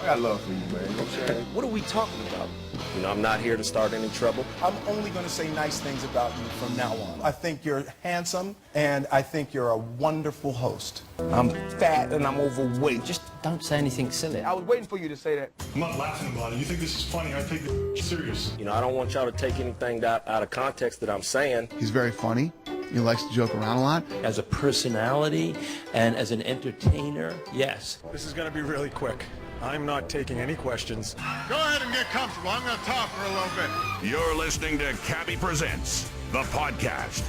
got love for you, man. You know what I'm saying? What are we talking about? You know, I'm not here to start any trouble. I'm only going to say nice things about you from now on. I think you're handsome, and I think you're a wonderful host. I'm fat and I'm overweight. Just don't say anything silly. I was waiting for you to say that. I'm not laughing about it. You think this is funny? I take it serious. You know, I don't want y'all to take anything out of context that I'm saying. He's very funny. He likes to joke around a lot. As a personality and as an entertainer, yes. This is going to be really quick. I'm not taking any questions. Go ahead and get comfortable. I'm going to talk for a little bit. You're listening to Cabbie Presents, the podcast.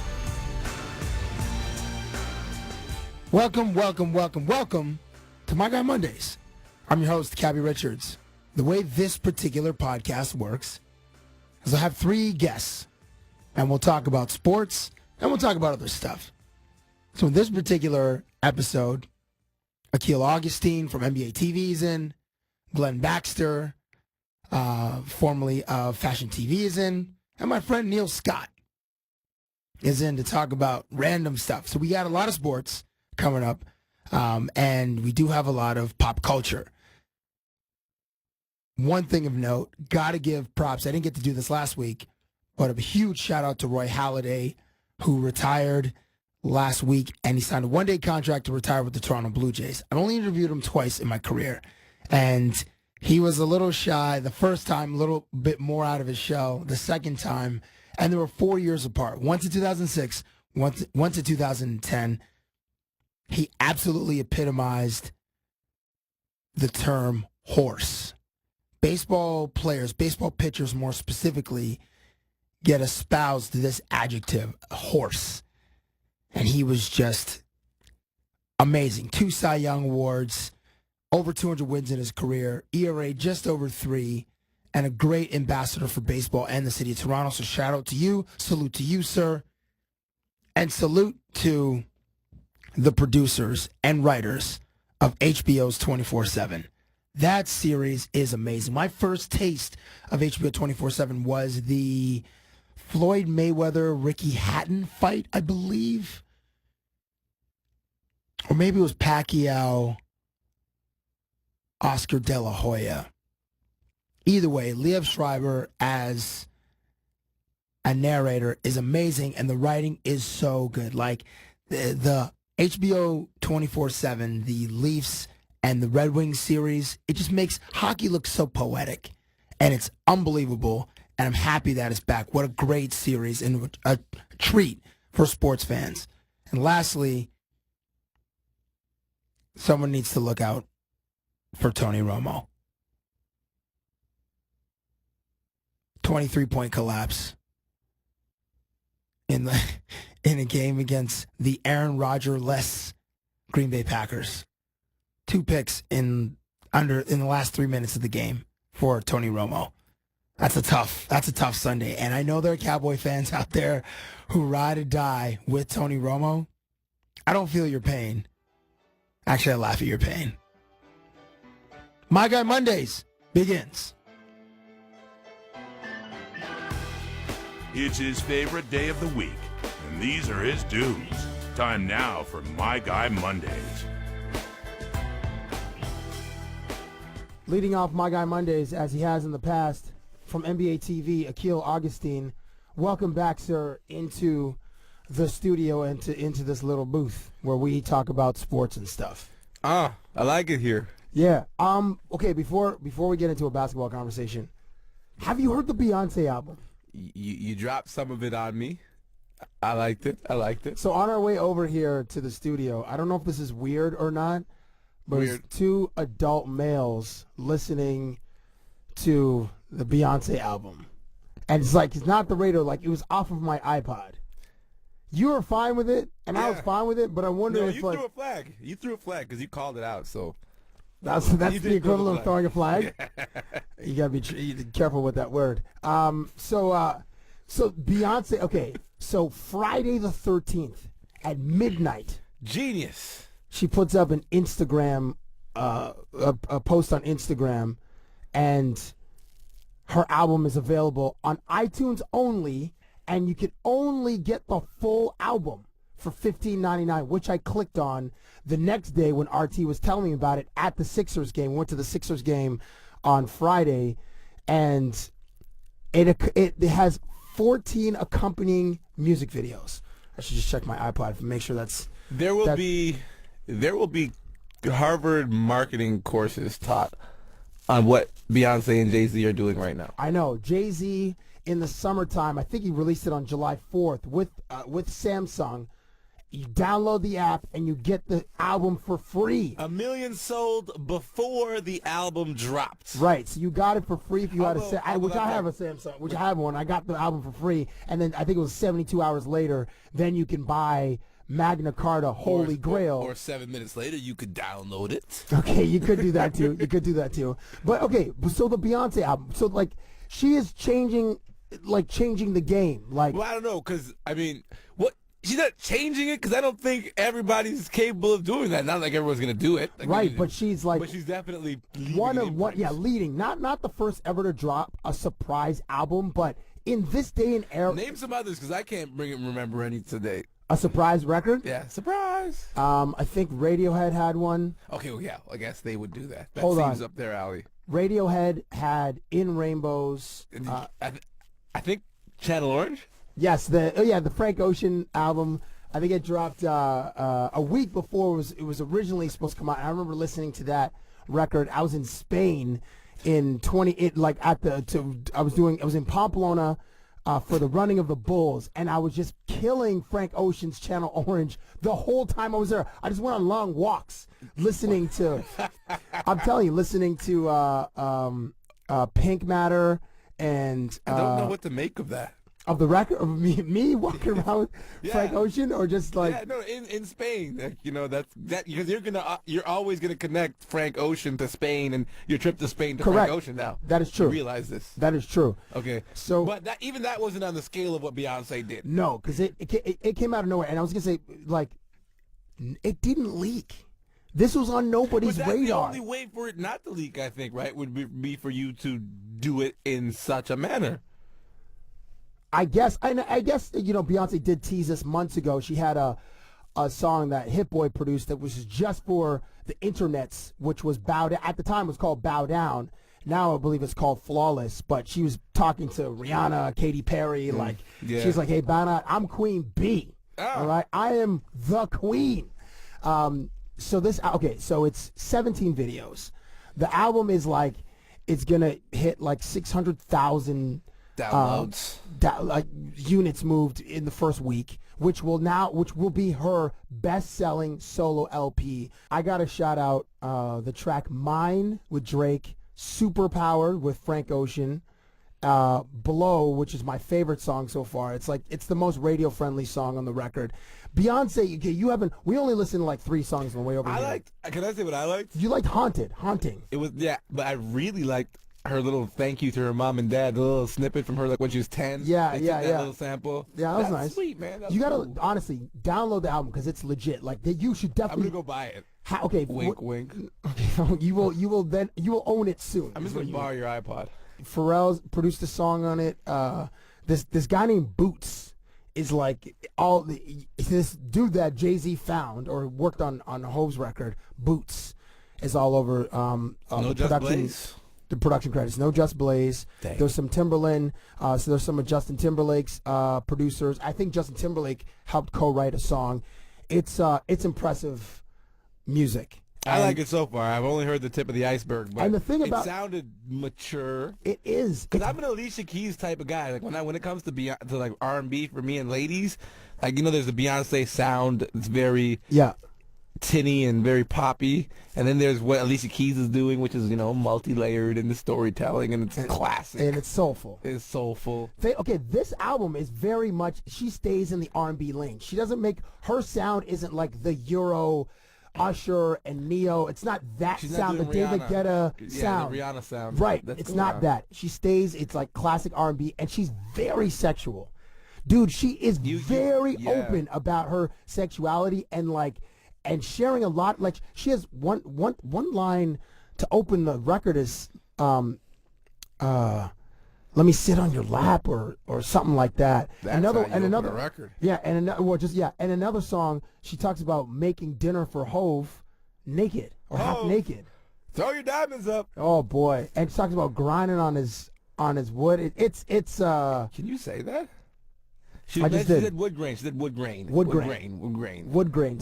Welcome to My Guy Mondays. I'm your host, Cabbie Richards. The way this particular podcast works is I have three guests, and we'll talk about sports, and we'll talk about other stuff. So in this particular episode, Akil Augustine from NBA TV is in, Glen Baxter, formerly of Fashion TV is in, and my friend Neil Scott is in to talk about random stuff. So we got a lot of sports coming up, and we do have a lot of pop culture. One thing of note, got to give props. I didn't get to do this last week, but a huge shout out to Roy Halladay, who retired last week, and he signed a one-day contract to retire with the Toronto Blue Jays. I've only interviewed him twice in my career, and he was a little shy the first time, a little bit more out of his shell the second time, and they were 4 years apart. Once in 2006, once in 2010. He absolutely epitomized the term horse. Baseball players, baseball pitchers more specifically, get espoused this adjective, horse. And he was just amazing. 2 Cy Young Awards, over 200 wins in his career, ERA just over 3, and a great ambassador for baseball and the city of Toronto. So shout out to you. Salute to you, sir. And salute to the producers and writers of HBO's 24/7. That series is amazing. My first taste of HBO 24/7 was the Floyd Mayweather-Ricky Hatton fight, I believe. Or maybe it was Pacquiao-Oscar De La Hoya. Either way, Liev Schreiber as a narrator is amazing, and the writing is so good. Like, the HBO 24/7, the Leafs and the Red Wings series, it just makes hockey look so poetic, and it's unbelievable, and I'm happy that it's back. What a great series and a treat for sports fans. And lastly, someone needs to look out for Tony Romo. 23-point collapse in a game against the Aaron Rodgers-less Green Bay Packers. 2 picks in the last 3 minutes of the game for Tony Romo. That's a tough Sunday. And I know there are Cowboy fans out there who ride or die with Tony Romo. I don't feel your pain. Actually, I laugh at your pain. My Guy Mondays begins. It's his favorite day of the week, and these are his dudes. Time now for My Guy Mondays. Leading off My Guy Mondays, as he has in the past, from NBA TV, Akil Augustine. Welcome back, sir, into the studio and into this little booth where we talk about sports and stuff. I like it here. Yeah. Okay, before we get into a basketball conversation, have you heard the Beyonce album? You dropped some of it on me. I liked it. So on our way over here to the studio, I don't know if this is weird or not, but it's 2 adult males listening to the Beyonce album. And it's like, it's not the radio, like it was off of my iPod. You were fine with it, and I was fine with it, but I wonder if you threw a flag. You threw a flag because you called it out, so. That's the equivalent of throwing a flag. You gotta be careful with that word. So Beyonce. Okay, so Friday the 13th at midnight. Genius. She puts up an Instagram, a post on Instagram, and her album is available on iTunes only, and you can only get the full album for $15.99, which I clicked on the next day when RT was telling me about it at the Sixers game. Went to the Sixers game on Friday, and it has 14 accompanying music videos. I should just check my iPod to make sure that's. There will be Harvard marketing courses taught on what Beyonce and Jay-Z are doing right now. I know Jay-Z in the summertime. I think he released it on July 4th with Samsung. You download the app and you get the album for free. 1 million sold before the album dropped. Right, so you got it for free if you had Although- which I have a Samsung, which I have one. I got the album for free, and then I think it was 72 hours later, then you can buy Magna Carta Holy Grail. Or 7 minutes later, you could download it. Okay, you could do that too. You could do that too. But okay, so the Beyonce album, so like she is changing the game. Like, Well, I don't know, because, I mean, what? She's not changing it, because I don't think everybody's capable of doing that. Not like everyone's going to do it. Like, right, but she's like But she's definitely leading. Not the first ever to drop a surprise album, but in this day and era, Name some others, because I can't remember any today. a surprise record. Yeah, surprise. I think Radiohead had one. Okay, well, yeah, I guess they would do that. That Hold seems on. up their alley. Radiohead had In Rainbows. I think Channel Orange? Yes, the Frank Ocean album. I think it dropped a week before it was originally supposed to come out. I remember listening to that record. I was in Spain in I was in Pamplona for the running of the Bulls, and I was just killing Frank Ocean's Channel Orange the whole time I was there. I just went on long walks listening to I'm telling you, listening to Pink Matter and I don't know what to make of that. of the record of me walking around with Yeah. Frank Ocean, or just like Yeah, no, in Spain, like, that's because you're always gonna connect Frank Ocean to Spain, and your trip to Spain to Correct. Frank Ocean now. That is true. You realize this? That is true. Okay, So- but even that wasn't on the scale of what Beyonce did. No, because it came out of nowhere, and I was gonna say like it didn't leak. This was on nobody's But that's radar. the only way for it not to leak, I think, right? Would be for you to do it in such a manner. I guess Beyonce did tease us months ago. She had a song that Hit Boy produced that was just for the internets, which was at the time was called Bow Down. Now I believe it's called Flawless. But she was talking to Rihanna, Katy Perry, Yeah. she's like, "Hey, Bow Down, I'm Queen B. All right, I am the queen." So it's 17 videos. The album is it's gonna hit 600,000 Downloads. units moved in the first week, which will be her best-selling solo LP. I gotta shout out the track "Mine" with Drake, "Superpowered" with Frank Ocean, "Blow," which is my favorite song so far. It's the most radio-friendly song on the record. Beyonce, you haven't. We only listened to 3 songs on the way over here. Can I say what I liked? You liked Haunting. It was, yeah, but I really liked her little thank you to her mom and dad, the little snippet from her when she was 10. Yeah, They took yeah, that yeah. little sample. Yeah, that was That's nice. Sweet, man. That's You gotta cool. honestly download the album because it's legit. You should I'm definitely. gonna go buy it. Okay, Wink, wink. you will own it soon. I'm just gonna borrow your iPod. Pharrell's produced a song on it. This guy named Boots is this dude that Jay-Z found or worked on Hove's record. Boots is all over No the Just production. Blaze? The production credits. No Just Blaze. Dang. There's some Timberland. So there's some of Justin Timberlake's producers. I think Justin Timberlake helped co-write a song. It's impressive music. I like it so far. I've only heard the tip of the iceberg, but And the thing it about- sounded mature. It is. Because I'm an Alicia Keys type of guy. Like when it comes to R&B for me and ladies, there's the Beyonce sound. It's very Yeah. tinny and very poppy, and then there's what Alicia Keys is doing, which is multi-layered in the storytelling, and it's classic. And it's soulful. It's soulful. This album is very much, she stays in the R&B lane. She doesn't her sound isn't like the Euro, Usher, and Neo. It's not that She's not sound, the doing David Rihanna. Guetta Yeah, sound. the Rihanna sound. Right, That's it's cool. not that. She stays, it's like classic R&B, and she's very sexual. Dude, she is very yeah. open about her sexuality and sharing a lot. She has one let me sit on your lap or something like that. That's another how you open a record. Yeah, and another song she talks about making dinner for Hove naked or half naked. Throw your diamonds up. Oh boy, and she talks about grinding on his wood. It's Can you say that? She said wood grain. She said wood grain. Wood grain.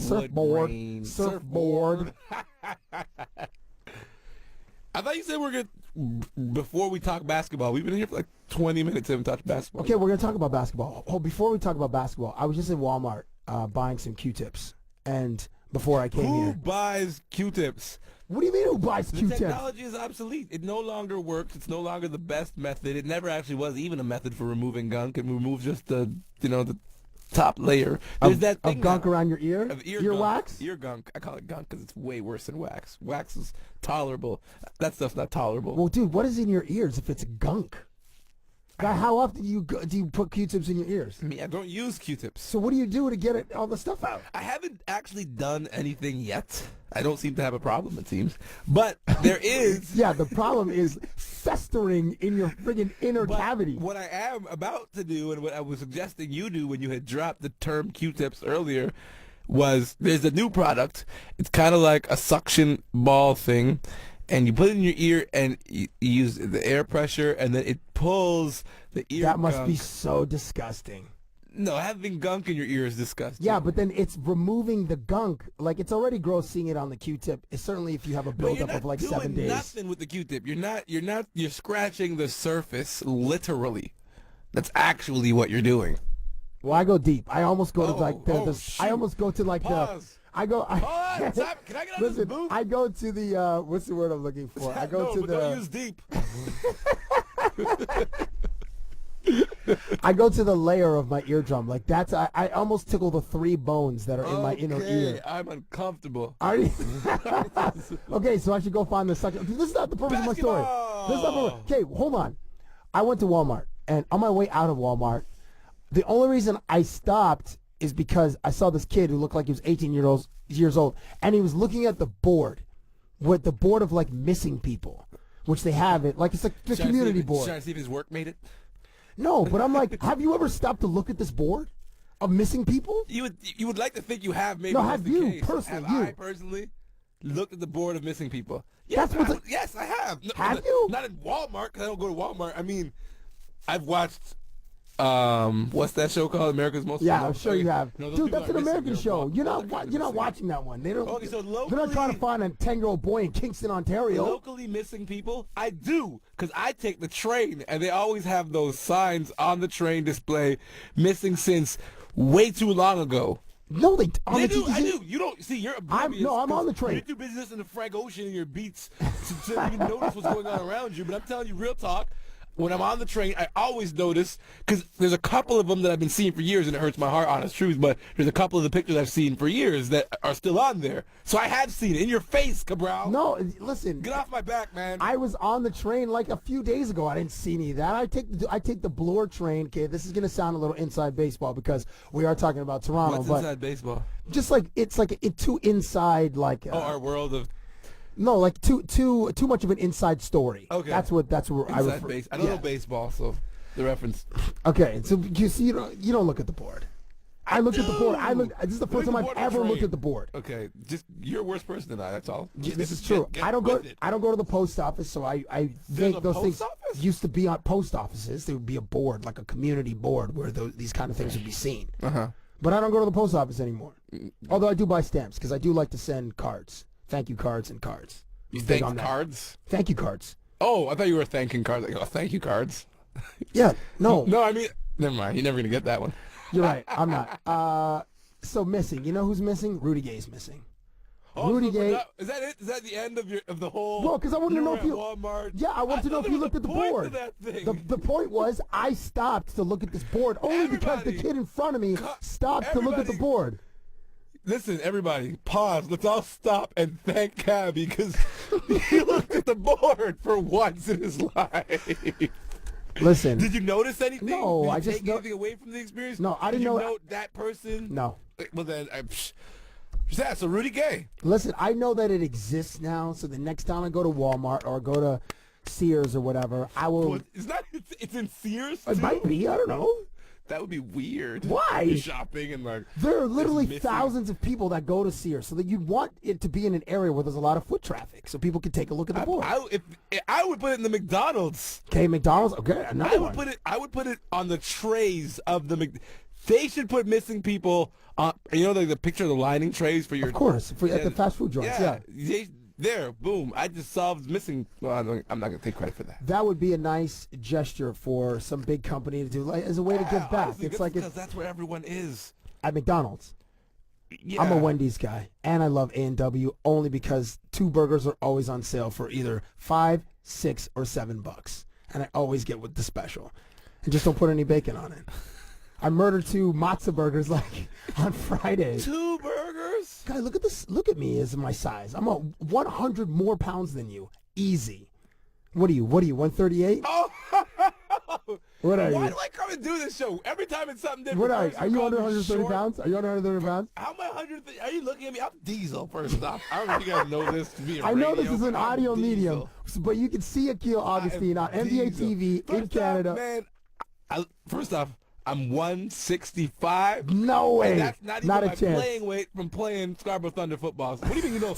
Surfboard. I thought you said we're gonna before we talk basketball. We've been here for like 20 minutes. Haven't touched basketball. Okay, we're gonna talk about basketball. Oh, before we talk about basketball, I was just in Walmart buying some Q-tips, and before I came Who here, buys Q-tips? what do you mean who buys The Q-tips? technology is obsolete. It no longer works. It's no longer the best method. It never actually was even a method for removing gunk. It removes just the top layer. There's that thing of gunk now. around your ear? Of ear Ear gunk. wax? Ear gunk. I call it gunk because it's way worse than wax. Wax is tolerable. That stuff's not tolerable. Well, dude, what is in your ears if it's gunk? Guy, how often do you put Q-tips in your ears? I mean, I don't use Q-tips. So what do you do to get all the stuff out? I haven't actually done anything yet. I don't seem to have a problem, it seems. But there is. Yeah, the problem is festering in your friggin' inner cavity. What I am about to do, and what I was suggesting you do when you had dropped the term Q-tips earlier, was there's a new product. It's kind of like a suction ball thing, and you put it in your ear, and you use the air pressure, and then it pulls the ear That must gunk. be so disgusting. No, having gunk in your ear is disgusting. Yeah, but then it's removing the gunk. Like, it's already gross seeing it on the Q-tip. It's certainly if you have a But you're buildup not of like doing 7 days. nothing with the Q-tip. You're scratching the surface, literally. That's actually what you're doing. Well, I go deep. I almost go to like shoot. I almost go to like Pause. I go. Pause. Stop. Can I get out of this Listen, booth? I go to the what's the word I'm looking for? I go to but the. don't use deep. I go to the layer of my eardrum. Like that's I almost tickle the 3 bones that are in my inner ear. I'm uncomfortable. Are you? Okay, so I should go find the suction. This is not the purpose of my story. This is not the purpose. Okay, hold on. I went to Walmart, and on my way out of Walmart, the only reason I stopped is because I saw this kid who looked like he was 18 years old, and he was looking at the board, with the board of like missing people, which they have it like it's like the community board. Trying to see if his work made it. No, but I'm like, have you ever stopped to look at this board of missing people? You would like to think you have. Maybe No, that's have the you case. personally, Have you. I personally looked at the board of missing people? Yes, That's what's yes, I have. No, Have you? Not in Walmart, because I don't go to Walmart. I mean, I've watched. What's that show called? America's Most. Yeah, I'm Famous? sure you have. No, those Dude, people that's are an missing. American They're show. Walmart. You're Other not countries you're are not missing. watching that one. They don't. Okay, so they're not trying to find a 10-year-old boy in Kingston, Ontario. Locally missing people? I do, because I take the train, and they always have those signs on the train display, missing since way too long ago. No, they. They do, I do. You don't see. You're oblivious. I'm on the train. You're too busy listening to Frank Ocean and your beats to even notice what's going on around you. But I'm telling you, real talk. When I'm on the train, I always notice, because there's a couple of them that I've been seeing for years, and it hurts my heart, honest truth, but there's a couple of the pictures I've seen for years that are still on there. So I have seen it. In your face, Cabral. No, listen. Get off my back, man. I was on the train like a few days ago. I didn't see any of that. I take the Bloor train. Okay, this is gonna sound a little inside baseball because we are talking about Toronto, What's but inside baseball? just like it's like too inside, like Our world of no, like too much of an inside story. Okay. That's where I inside refer. base. I don't know baseball, so the reference. Okay, so you see, you don't look at the board. I looked at the board. This is the first Look time at the I've board ever on the looked train. at the board. Okay, just you're a worse person than I. That's all. This is true. Get I don't go. with it. I don't go to the post office, so I There's think a those post things office? used to be on post offices. There would be a board, like a community board, where these kind of things would be seen. But I don't go to the post office anymore. Although I do buy stamps because I do like to send cards, thank you cards and cards. You Big thank on that. cards? Thank you cards. Oh, I thought you were thanking cards. Like, oh, thank you cards. Yeah. No. No, I mean, never mind. You're never gonna get that one. You're right. I'm not. So missing. You know who's missing? Rudy Gay's missing. Oh, Rudy so Gay. is that it? Is that the end of the whole? Well, because I wanted to know if you. Walmart. Yeah, I wanted to know if you looked at the board. That thing. The point was, I stopped to look at this board only because the kid in front of me stopped to look at the board. Listen, everybody, pause. Let's all stop and thank Cabbie because he looked at the board for once in his life. Listen. Did you notice anything? No, Did you I just take anything away from the experience? No, I didn't Did know- you note that person? No. Well then, yeah. So Rudy Gay. Listen, I know that it exists now, so the next time I go to Walmart or go to Sears or whatever, I will. Well, it's in Sears. It too? might be. I don't know. That would be weird. Why? You're shopping and like There are literally missing- thousands of people that go to Sears, so that you'd want it to be in an area where there's a lot of foot traffic, so people can take a look at the board. I would put it in the McDonald's. Okay, McDonald's. Okay, another one. I would put it on the trays of the. They should put missing people on. Like the picture of the lining trays for your. Of course, at the fast food joints. Yeah. There, boom! I just solved missing. Well, I'm not gonna take credit for that. That would be a nice gesture for some big company to do, like, as a way to give back. Honestly, It's like because that's where everyone is. at McDonald's. Yeah. I'm a Wendy's guy, and I love A&W only because 2 burgers are always on sale for either $5, $6, or $7, and I always get with the special, and just don't put any bacon on it. I murdered 2 matzo burgers like on Friday. 2 burgers? Guy, look at this. Look at me as my size. I'm 100 more pounds than you. Easy. What are you? 138? Oh. What are Why you? do I come and do this show? Every time it's something different. What are you? First Are you call under me 130 short. pounds? Are you under 130 pounds? How am I 130? Are you looking at me? I'm Diesel, first off. I don't know if you guys know this. I know this is an audio medium, but you can see Akil Augustine on NBA TV in Canada. Man, first off, I'm 165. No way. And that's not even Not a my chance. playing weight from playing Scarborough Thunder football. So what do you mean you know?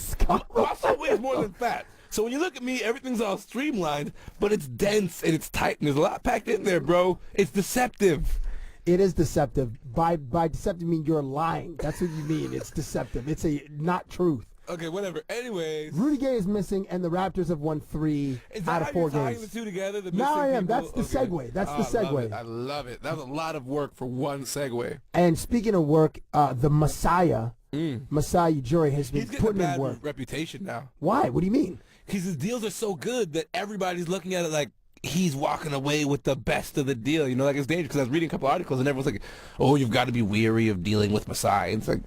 Muscle weight is more than fat. So when you look at me, everything's all streamlined, but it's dense and it's tight, and there's a lot packed in there, bro. It's deceptive. It is deceptive. By deceptive, you mean you're lying. That's what you mean. It's deceptive. It's not truth. Okay, whatever. Anyways. Rudy Gay is missing, and the Raptors have won 3 Is out that of how 4 you're tying games. the two together? The Now missing I am. people? That's the segue. That's the segue. I love it. That was a lot of work for one segue. And speaking of work, the Messiah, Messiah Ujiri, has been He's getting a putting in bad work. reputation now. Why? What do you mean? Because his deals are so good that everybody's looking at it like he's walking away with the best of the deal. Like it's dangerous. Because I was reading a couple articles and everyone's like, "Oh, you've got to be weary of dealing with Messiah." It's like,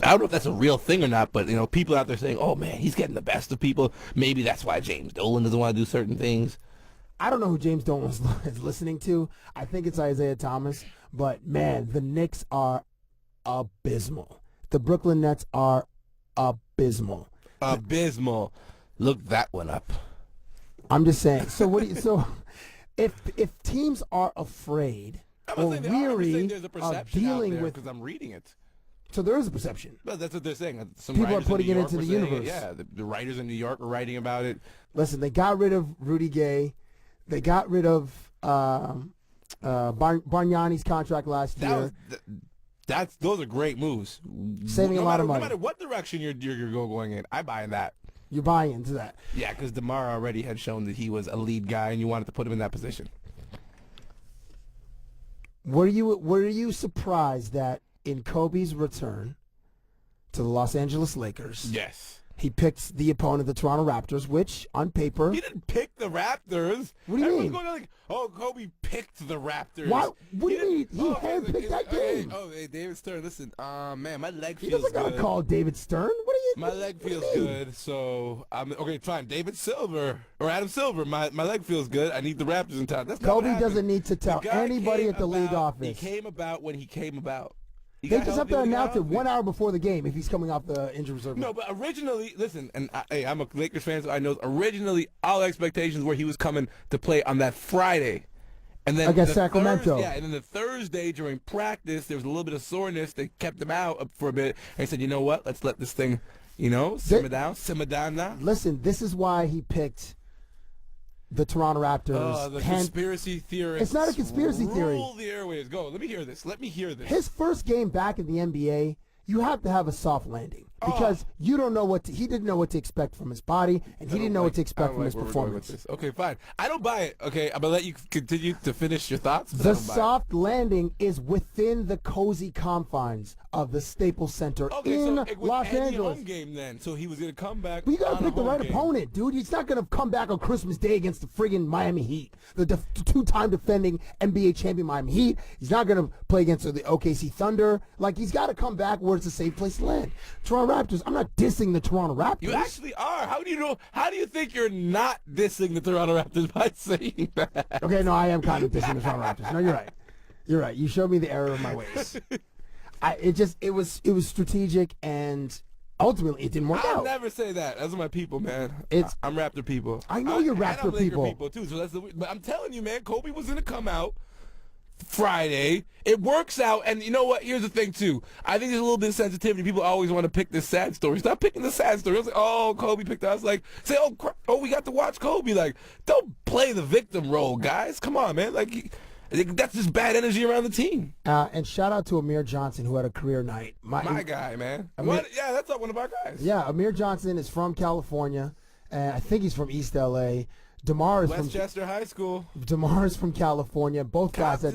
I don't know if that's a real thing or not, but people out there saying, "Oh man, he's getting the best of people." Maybe that's why James Dolan doesn't want to do certain things. I don't know who James Dolan is listening to. I think it's Isaiah Thomas. But man, the Knicks are abysmal. The Brooklyn Nets are abysmal. Abysmal. Look that one up. I'm just saying. So what do you? So if teams are afraid or weary there's a of perception dealing out there with, because I'm reading it. so there is a perception. But that's what they're saying. Some People are writers in putting New it York into were the saying it. universe. Yeah, the writers in New York were writing about it. Listen, they got rid of Rudy Gay. They got rid of Bargnani's contract last year. Those are great moves. Saving a lot of money. No matter what direction you're going in, I buy in that. You're buying into that. Yeah, because DeMar already had shown that he was a lead guy, and you wanted to put him in that position. Were you surprised that in Kobe's return to the Los Angeles Lakers, Yes. he picked the opponent, the Toronto Raptors, which on paper, He didn't pick the Raptors. What do you Everyone's mean? going like, oh, Kobe picked the Raptors. Why? What do you mean? He okay, handpicked that okay, game. Oh, hey, David Stern, listen. Man, my leg He feels doesn't gotta good. call David Stern. What are you? My leg what do you feels mean? good, so okay, fine. David Silver or Adam Silver, my leg feels good. I need the Raptors in town. That's not what Kobe happened. doesn't need to tell The guy anybody came at the league about- office. He came about when he came about. He They got just have healthy to when he got announce it healthy. 1 hour before the game if he's coming off the injury reserve. No, but originally, listen, and I'm a Lakers fan, so I know originally all expectations were he was coming to play on that Friday. And then Against the Sacramento. And then the Thursday during practice, there was a little bit of soreness. They kept him out for a bit. And he said, you know what? Let's let this thing, simmer down now. Listen, this is why he picked the Toronto Raptors. The conspiracy theorists. It's not a conspiracy theory. Rule the airwaves. Go. Let me hear this. His first game back in the NBA, you have to have a soft landing because you don't know he didn't know what to expect from his body, and he didn't know what to expect from his performance. Okay, fine. I don't buy it. Okay, I'm gonna let you continue to finish your thoughts. But I The don't buy it. soft landing is within the cozy confines of the Staples Center in so it was Los any Angeles. home game then, so he was gonna come back. But you gotta on a pick the home right game. opponent, dude. He's not gonna come back on Christmas Day against the friggin' Miami Heat, the two-time defending NBA champion Miami Heat. He's not gonna play against the OKC Thunder. Like, he's got to come back where it's a safe place to land. Toronto Raptors. I'm not dissing the Toronto Raptors. You actually are. How do you know? How do you think you're not dissing the Toronto Raptors by saying that? Okay, no, I am kind of dissing the Toronto Raptors. No, you're right. You're right. You showed me the error of my ways. It was strategic, and ultimately it didn't work I'll out. never say that. Those are my people, man. I'm Raptor people. I know you're Raptor and I'm Laker people. too. So but I'm telling you, man, Kobe was gonna come out Friday. It works out, and you know what? Here's the thing too. I think there's a little bit of sensitivity. People always want to pick this sad story. Stop picking the sad story. I was like, oh, Kobe picked us. Like, say, oh, we got to watch Kobe. Like, don't play the victim role, guys. Come on, man. Like, that's just bad energy around the team. And shout out to Amir Johnson, who had a career night. My guy, man. Yeah, that's one of our guys. Yeah, Amir Johnson is from California, and I think he's from East L.A. DeMar is Westchester High School. DeMar is from California. Both guys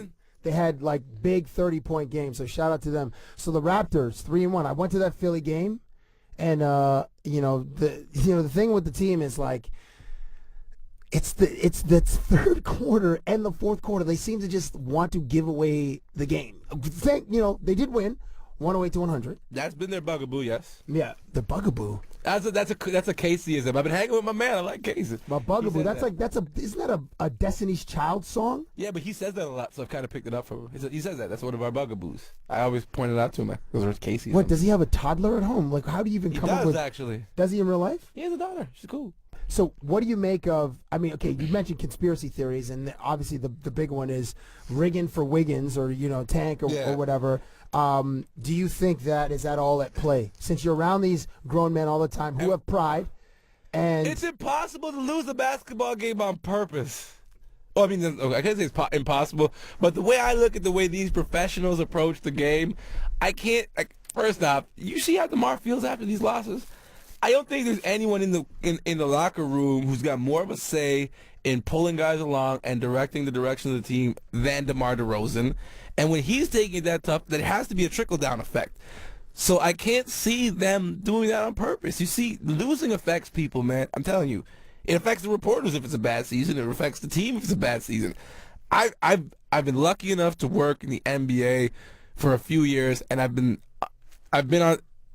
they had like big 30-point games. So shout out to them. So the Raptors 3-1. I went to that Philly game, and the thing with the team is like it's the third quarter and the fourth quarter. They seem to just want to give away the game. They did win 108-100. That's been their bugaboo, yes. Yeah, the bugaboo. That's a Caseyism. I've been hanging with my man. I like Casey. My bugaboo. Isn't that a Destiny's Child song? Yeah, but he says that a lot, so I've kind of picked it up from him. He says that. That's one of our bugaboos. I always point it out to him. Those are Casey's. What, does he have a toddler at home? Like, how do you even come up with... He does, actually. Does he in real life? He has a daughter. She's cool. So what do you make of, I mean, okay, you mentioned conspiracy theories, and obviously the big one is rigging for Wiggins or, Tank or whatever. Do you think is that all at play? Since you're around these grown men all the time who have pride, and it's impossible to lose a basketball game on purpose. Well, I mean, I can't say it's impossible, but the way I look at the way these professionals approach the game, I can't. First off, you see how DeMar feels after these losses. I don't think there's anyone in the locker room who's got more of a say in pulling guys along and directing the direction of the team than DeMar DeRozan. And when he's taking it that tough, there has to be a trickle-down effect. So I can't see them doing that on purpose. You see, losing affects people, man. I'm telling you. It affects the reporters if it's a bad season. It affects the team if it's a bad season. I've been lucky enough to work in the NBA for a few years, and I've been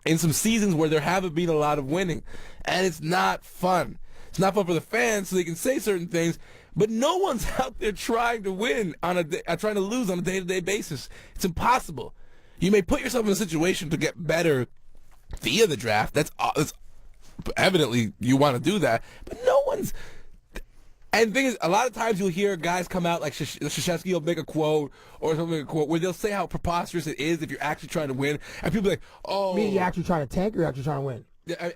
in some seasons where there haven't been a lot of winning, and it's not fun. It's not fun for the fans, so they can say certain things, but no one's out there trying to win trying to lose on a day-to-day basis. It's impossible. You may put yourself in a situation to get better via the draft. That's evidently you want to do that, but no one's. And the thing is, a lot of times you'll hear guys come out like Krzyzewski will make a quote or something, where they'll say how preposterous it is if you're actually trying to win, and people are like, "Oh, meaning you're actually trying to tank or you're actually trying to win?"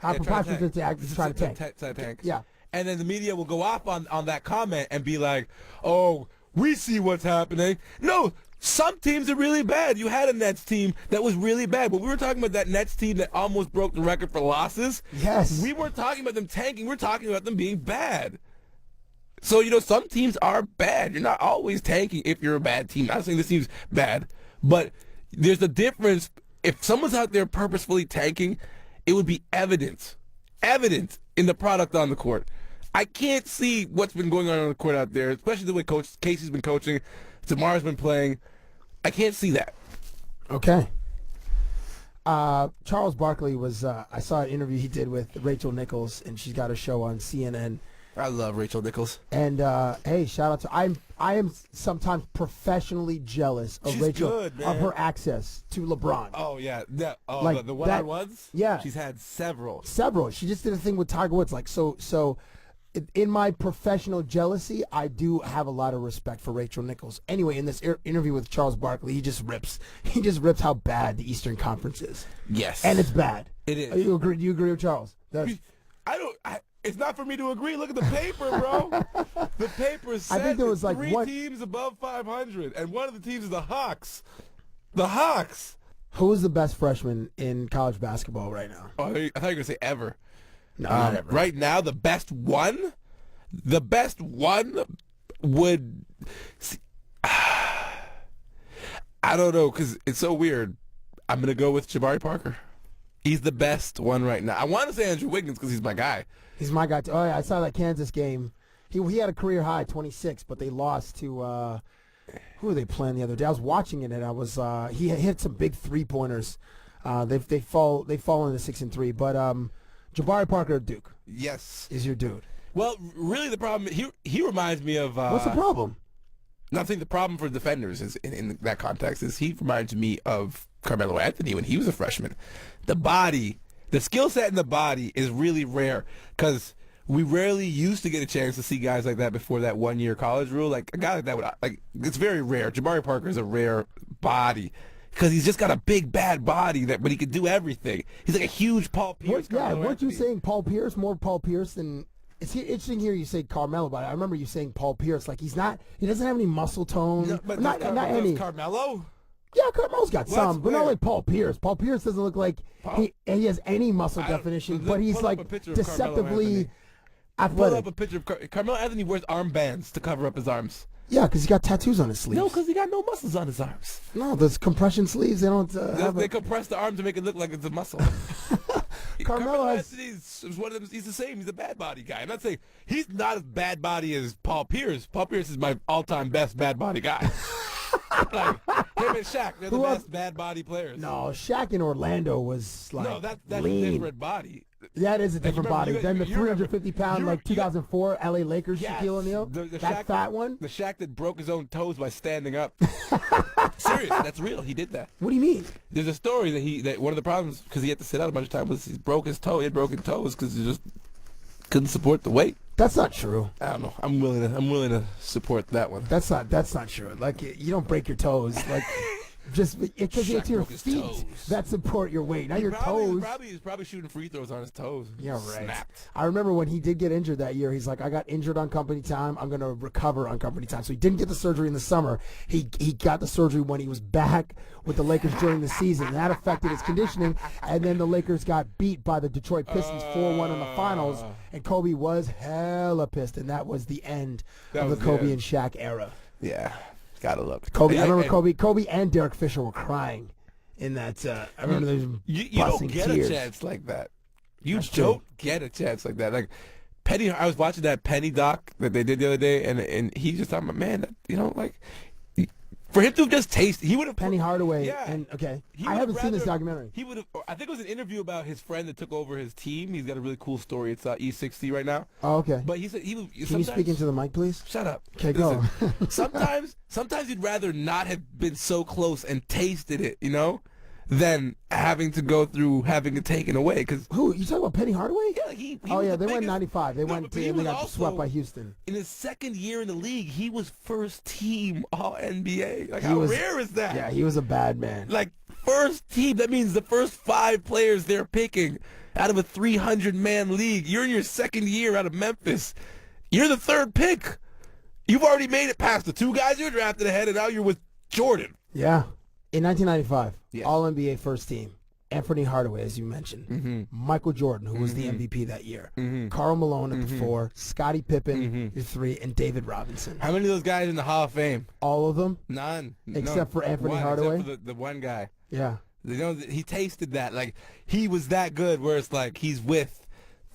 How preposterous is it to actually try to tank? Yeah. And then the media will go off on that comment and be like, "Oh, we see what's happening." No, some teams are really bad. You had a Nets team that was really bad, but we were talking about that Nets team that almost broke the record for losses. Yes. We weren't talking about them tanking. We're talking about them being bad. So, some teams are bad. You're not always tanking if you're a bad team. I'm not saying this team's bad, but there's a difference. If someone's out there purposefully tanking, it would be evident in the product on the court. I can't see what's been going on the court out there, especially the way Coach Casey's been coaching, DeMar's been playing. I can't see that. Okay. Charles Barkley was, I saw an interview he did with Rachel Nichols, and she's got a show on CNN. I love Rachel Nichols. And hey, shout out to I am sometimes professionally jealous of Rachel of her access to LeBron. Oh yeah, like the one-on-ones. Yeah, she's had several. She just did a thing with Tiger Woods. Like so. In my professional jealousy, I do have a lot of respect for Rachel Nichols. Anyway, in this interview with Charles Barkley, he just rips how bad the Eastern Conference is. Yes, and it's bad. It is. Do you agree with Charles? It's not for me to agree. Look at the paper, bro. The paper says I think there was like three teams above 500, and one of the teams is the Hawks. The Hawks. Who is the best freshman in college basketball right now? Oh, I thought you were going to say ever. No, not ever. Right now, the best one would. I don't know, because it's so weird. I'm going to go with Jabari Parker. He's the best one right now. I want to say Andrew Wiggins because he's my guy. He's my guy, too. Oh, yeah, I saw that Kansas game. He had a career high, 26, but they lost to who were they playing the other day? I was watching it, and I was he hit some big three-pointers. They fall into 6-3, but Jabari Parker of Duke. Yes, is your dude. Well, really, the problem he reminds me of. What's the problem? I think the problem for defenders is in that context is he reminds me of Carmelo Anthony when he was a freshman. The body The skill set in the body is really rare because we rarely used to get a chance to see guys like that before that 1 year college rule. Like a guy like that would it's very rare. Jabari Parker is a rare body because he's just got a big bad body but he can do everything. He's like a huge Paul Pierce. Weren't you saying Paul Pierce more Paul Pierce than? It's interesting here you say Carmelo, but I remember you saying Paul Pierce. Like he doesn't have any muscle tone. No, but not any. Carmelo? Yeah, Carmelo's got some, but where? not like Paul Pierce. Paul Pierce doesn't look like he has any muscle definition, but he's like deceptively athletic. Pull up a picture of Carmelo Anthony wears armbands to cover up his arms. Yeah, because he got tattoos on his sleeves. No, because he got no muscles on his arms. No, those compression sleeves, they don't they compress the arm to make it look like it's a muscle. Carmelo Anthony is one of them. He's the same. He's a bad body guy. I'm not saying he's not as bad body as Paul Pierce. Paul Pierce is my all-time best bad body guy. Like him and Shaq, they're the best bad body players. No, Shaq in Orlando was like that's lean. a different body. That is a different body. Then the 350-pound, like 2004 LA Lakers Shaquille O'Neal, that fat one. The Shaq that broke his own toes by standing up. Serious, that's real. He did that. What do you mean? There's a story that one of the problems because he had to sit out a bunch of time was he broke his toe. He had broken toes because he just couldn't support the weight. That's not true. I don't know. I'm willing to support that one. That's not true. Like you don't break your toes. Like just because it's your feet that support your weight, not your toes. He's probably shooting free throws on his toes. Yeah, right. Snapped. I remember when he did get injured that year. He's like, I got injured on company time. I'm going to recover on company time. So he didn't get the surgery in the summer. He got the surgery when he was back with the Lakers during the season. That affected his conditioning. And then the Lakers got beat by the Detroit Pistons 4-1 in the finals. And Kobe was hella pissed. And that was the end of the Kobe and Shaq era. Yeah. Gotta look. Kobe. I remember Kobe and Derek Fisher were crying in that. I remember them you don't get tears. a chance like that. You don't get a chance like that. Like Penny, I was watching that Penny doc that they did the other day, and he just thought, man, like for him to have just tasted, he would have Penny Hardaway. Yeah. And I haven't seen this documentary. He would have. I think it was an interview about his friend that took over his team. He's got a really cool story. It's E60 right now. Oh, okay. But he said he would. Can you speak into the mic, please? Shut up. Okay, go. Sometimes you'd rather not have been so close and tasted it, than having to go through having it taken away. Because who you talking about? Penny Hardaway? Yeah, they went 95. They went to and they got swept by Houston. In his second year in the league, he was first team All NBA. Like how rare is that? Yeah, he was a bad man. Like first team. That means the first 5 players they're picking out of a 300-man league. You're in your second year out of Memphis. You're the 3rd pick. You've already made it past the 2 guys you were drafted ahead, and now you're with Jordan. Yeah. In 1995, All-NBA first team, Anthony Hardaway, as you mentioned, Michael Jordan, who was the MVP that year, Karl Malone at the 4, Scottie Pippen at 3, and David Robinson. How many of those guys in the Hall of Fame? All of them? None. Except for Anthony Hardaway? Except for the one guy. Yeah. He tasted that. Like, he was that good where it's like he's with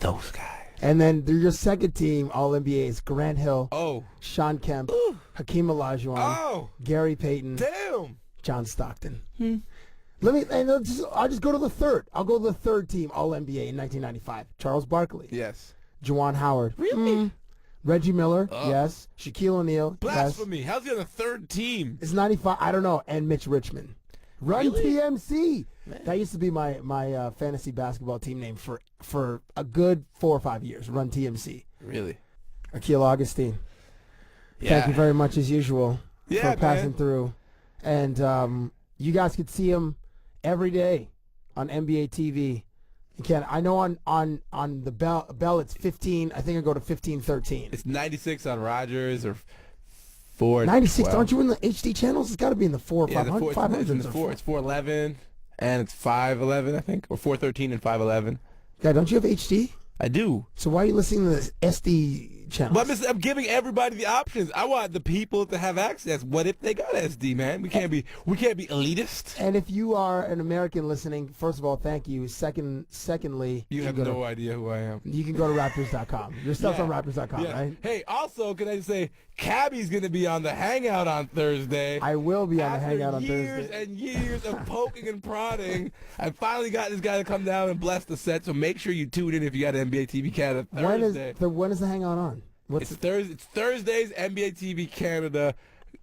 those guys. And then your second team All-NBA is Grant Hill, Oh. Sean Kemp, Hakeem Olajuwon, Oh. Gary Payton, Damn. John Stockton. I'll just go to the 3rd. I'll go to the 3rd team All-NBA in 1995. Charles Barkley. Yes. Juwan Howard. Really? Reggie Miller. Yes. Shaquille O'Neal. Blasphemy. Yes. How's he on the 3rd team? It's 95. I don't know. And Mitch Richmond. Run TMC. Man. That used to be my fantasy basketball team name for a good 4 or 5 years. Run TMC. Really? Akil Augustine. Yeah. Thank you very much as usual for passing man. through. And you guys could see him every day on NBA TV. Again, I know on the bell it's 15. I think I go to 15-13. It's 96 on Rogers or 4. 96. Aren't you in the HD channels? It's got to be in the 4 or 500. 500. It's 411 and it's 511, I think, or 413 and 511. Yeah, don't you have HD? I do. So why are you listening to this SD channel? But I'm giving everybody the options. I want the people to have access. What if they got SD, man? We can't be elitist. And if you are an American listening, first of all, thank you. Secondly, you have no idea who I am. You can go to Raptors.com. Your stuff's on Raptors.com, right? Hey, also, can I just say, Cabbie's going to be on the Hangout on Thursday. I will be on the Hangout on Thursday. Years and years of poking and prodding, I finally got this guy to come down and bless the set. So make sure you tune in if you got NBA TV Canada Thursday. When is the Hangout on? It's Thursdays, NBA TV Canada.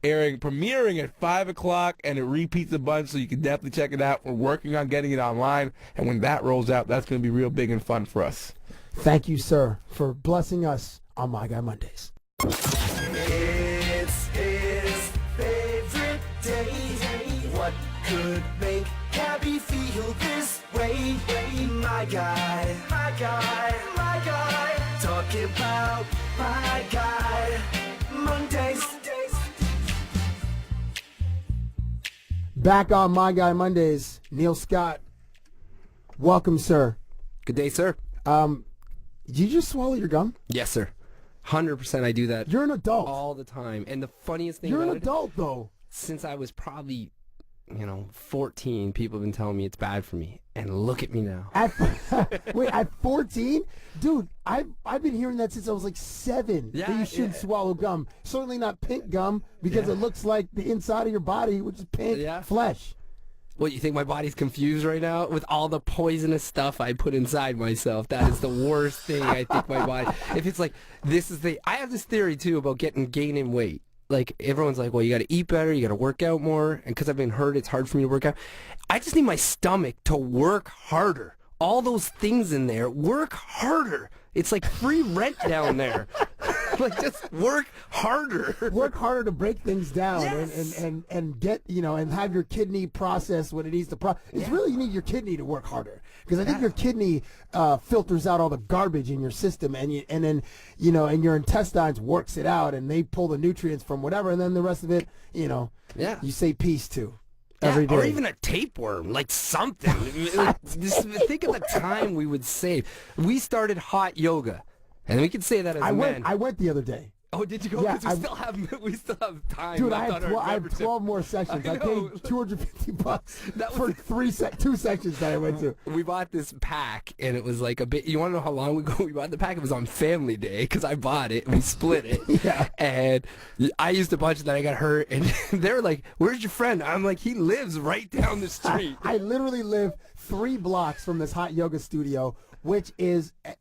premiering at 5 o'clock, and it repeats a bunch, so you can definitely check it out. We're working on getting it online, and when that rolls out, that's going to be real big and fun for us. Thank you, sir, for blessing us on My Guy Mondays. It's his favorite day. What could make Cabbie feel this way? My guy, my guy, my guy. Talking about My Guy Mondays. Back on My Guy Mondays, Neil Scott. Welcome, sir. Good day, sir. Did you just swallow your gum? Yes, sir. 100% I do that. You're an adult. All the time. And the funniest thing You're an about adult, though. Since I was probably, 14, people have been telling me it's bad for me. And look at me now. Wait, at 14? Dude, I've been hearing that since I was like 7. Yeah, that you should swallow gum. Certainly not pink gum, because it looks like the inside of your body, which is pink flesh. What, you think my body's confused right now? With all the poisonous stuff I put inside myself. That is the worst thing, I think, my body. If it's like, I have this theory, too, about gaining weight. Like, everyone's like, well, you got to eat better, you got to work out more. And because I've been hurt, it's hard for me to work out. I just need my stomach to work harder. All those things in there, work harder. It's like free rent down there. Like, just work harder. Work harder to break things down Yes. and get, and have your kidney process what it needs to process. It's really, you need your kidney to work harder. Because I think your kidney filters out all the garbage in your system, and then your intestines works it out, and they pull the nutrients from whatever, and then the rest of it, you say peace to. Every day. Or even a tapeworm, like something. Just think of the time we would save. We started hot yoga, and we could say that as men. I went the other day. Oh, did you go? Yeah, we still have time. Dude, left I have 12 more sessions. I paid $250 for 2 sections that I went to. We bought this pack, and it was like a bit. You want to know how long ago we bought the pack? It was on Family Day because I bought it. We split it. Yeah. And I used a bunch, and then I got hurt. And they were like, "Where's your friend?" I'm like, "He lives right down the street." I literally live 3 blocks from this hot yoga studio, which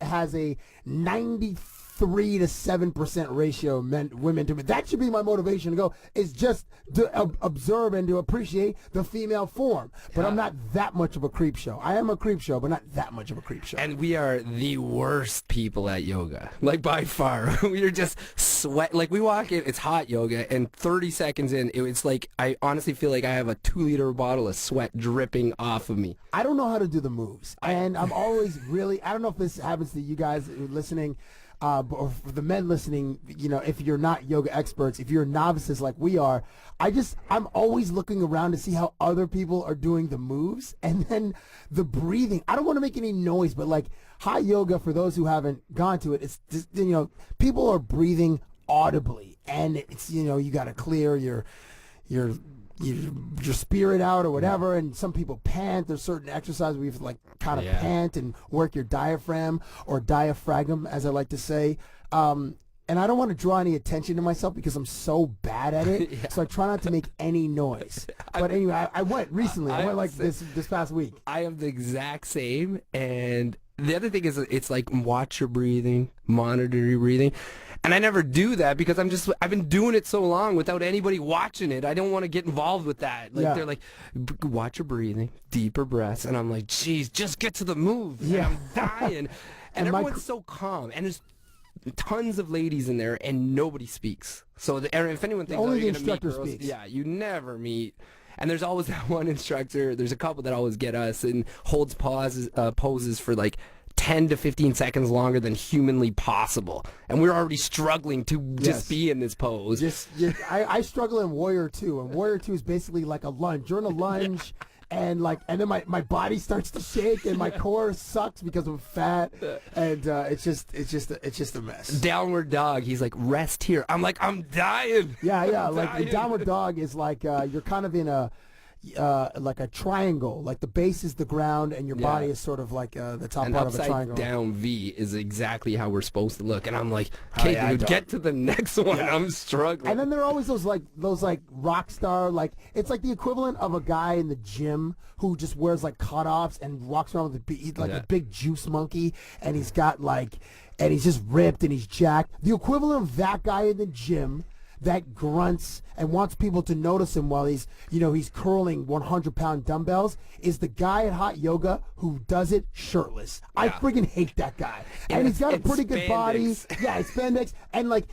has a 93 to 7% ratio women to men. That should be my motivation to go, is just to observe and to appreciate the female form. But I'm not that much of a creep show. I am a creep show, but not that much of a creep show. And we are the worst people at yoga, like by far. We are just sweat. Like we walk in, it's hot yoga, and 30 seconds in, it's like I honestly feel like I have a 2-liter bottle of sweat dripping off of me. I don't know how to do the moves, and I'm always really, I don't know if this happens to you guys listening, or for the men listening, if you're not yoga experts, if you're novices like we are, I'm always looking around to see how other people are doing the moves, and then the breathing. I don't want to make any noise, but like hot yoga, for those who haven't gone to it, it's just, people are breathing audibly, and it's, you got to clear your spirit out or whatever, and some people pant. There's certain exercises where you have to like kind of pant and work your diaphragm, or diaphragm, as I like to say. And I don't want to draw any attention to myself because I'm so bad at it, so I try not to make any noise. But anyway, I went recently. I went like this past week. I am the exact same, and the other thing is it's like watch your breathing, monitor your breathing. And I never do that because I've been doing it so long without anybody watching it. I don't want to get involved with that. Like they're like, watch your breathing, deeper breaths. And I'm like, geez, just get to the move. Yeah. And I'm dying. And everyone's so calm. And there's tons of ladies in there and nobody speaks. So if anyone thinks only you're the going to meet instructor girls, speaks. you never meet. And there's always that one instructor. There's a couple that always get us and holds poses for like 10 to 15 seconds longer than humanly possible, and we're already struggling to just be in this pose. I struggle in Warrior 2, and Warrior 2 is basically like a lunge. You're in a lunge, and then my body starts to shake, and my core sucks because I'm fat, and it's just a mess. Downward dog. He's like, rest here. I'm like, I'm dying. Yeah. Like the downward dog is like you're kind of in like a triangle, like the base is the ground and your body is sort of like the top part of a triangle. An upside down V is exactly how we're supposed to look, and I'm like, okay, dude, get to the next one. I'm struggling. And then there are always those rock star, like it's like the equivalent of a guy in the gym who just wears like cutoffs and walks around with a big juice monkey, and he's got and he's just ripped and he's jacked. The equivalent of that guy in the gym that grunts and wants people to notice him while he's curling 100-pound dumbbells is the guy at Hot Yoga who does it shirtless. I freaking hate that guy. And he's got a pretty good body. Yeah, it's spandex. And like,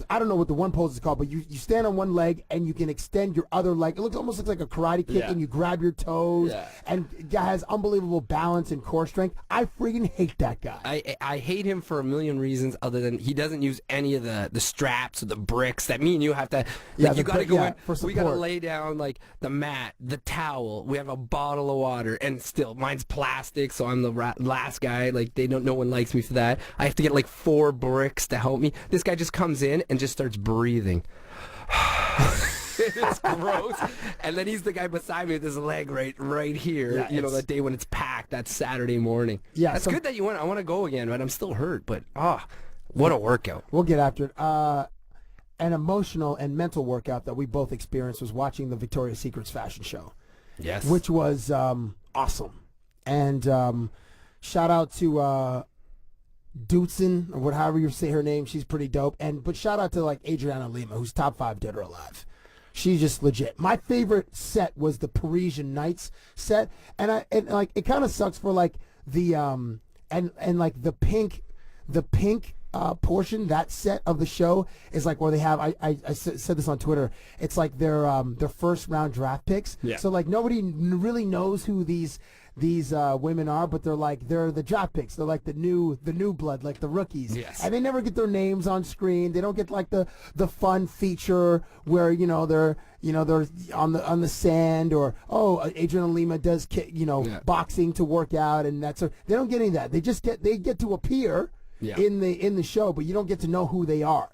I don't know what the one pose is called, but you stand on one leg and you can extend your other leg. It almost looks like a karate kick, and you grab your toes. Yeah. And guy has unbelievable balance and core strength. I freaking hate that guy. I hate him for a million reasons other than he doesn't use any of the straps or the bricks that me and you have to. Like, you got to go in. We got to lay down like the mat, the towel. We have a bottle of water, and still mine's plastic, so I'm the last guy. Like no one likes me for that. I have to get like 4 bricks to help me. This guy just comes in and just starts breathing. It's gross. And then he's the guy beside me with his leg right here. Yeah, that day when it's packed, that Saturday morning. Yeah, that's good that you went. I want to go again, but I'm still hurt. But what a workout. We'll get after it. An emotional and mental workout that we both experienced was watching the Victoria's Secret's fashion show. Yes. Which was awesome. And shout out to Dootson, or however you say her name. She's pretty dope. But shout out to like Adriana Lima, who's top 5 dead or alive. She's just legit. My favorite set was the Parisian Nights set, and it kind of sucks for like the and like the pink portion. That set of the show is like where they have. I said this on Twitter. It's like their first round draft picks. Yeah. So like nobody really knows who these women are, but they're the draft picks. They're like the new blood, like the rookies. Yes. And they never get their names on screen. They don't get like the fun feature where they're on the sand, or Adriana Lima does boxing to work out, and they don't get any of that. They get to appear in the show, but you don't get to know who they are.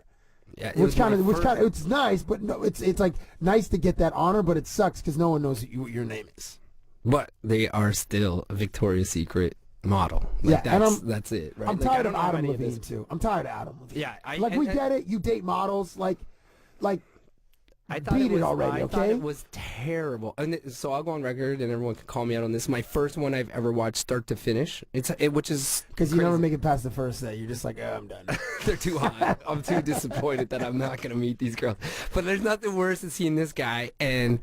Yeah, it's nice, but no, it's like nice to get that honor, but it sucks because no one knows what your name is. But they are still a Victoria's Secret model. Like, yeah, that's it. Right? I'm tired of Adam Levine too. I'm tired of Adam Levine. Yeah, we get it. You date models, like. I thought beat it already. Okay. Thought it was terrible, and so I'll go on record, and everyone can call me out on this. My first one I've ever watched, start to finish. Which is because you never make it past the first set. You're just like, I'm done. They're too hot. I'm too disappointed that I'm not gonna meet these girls. But there's nothing worse than seeing this guy, and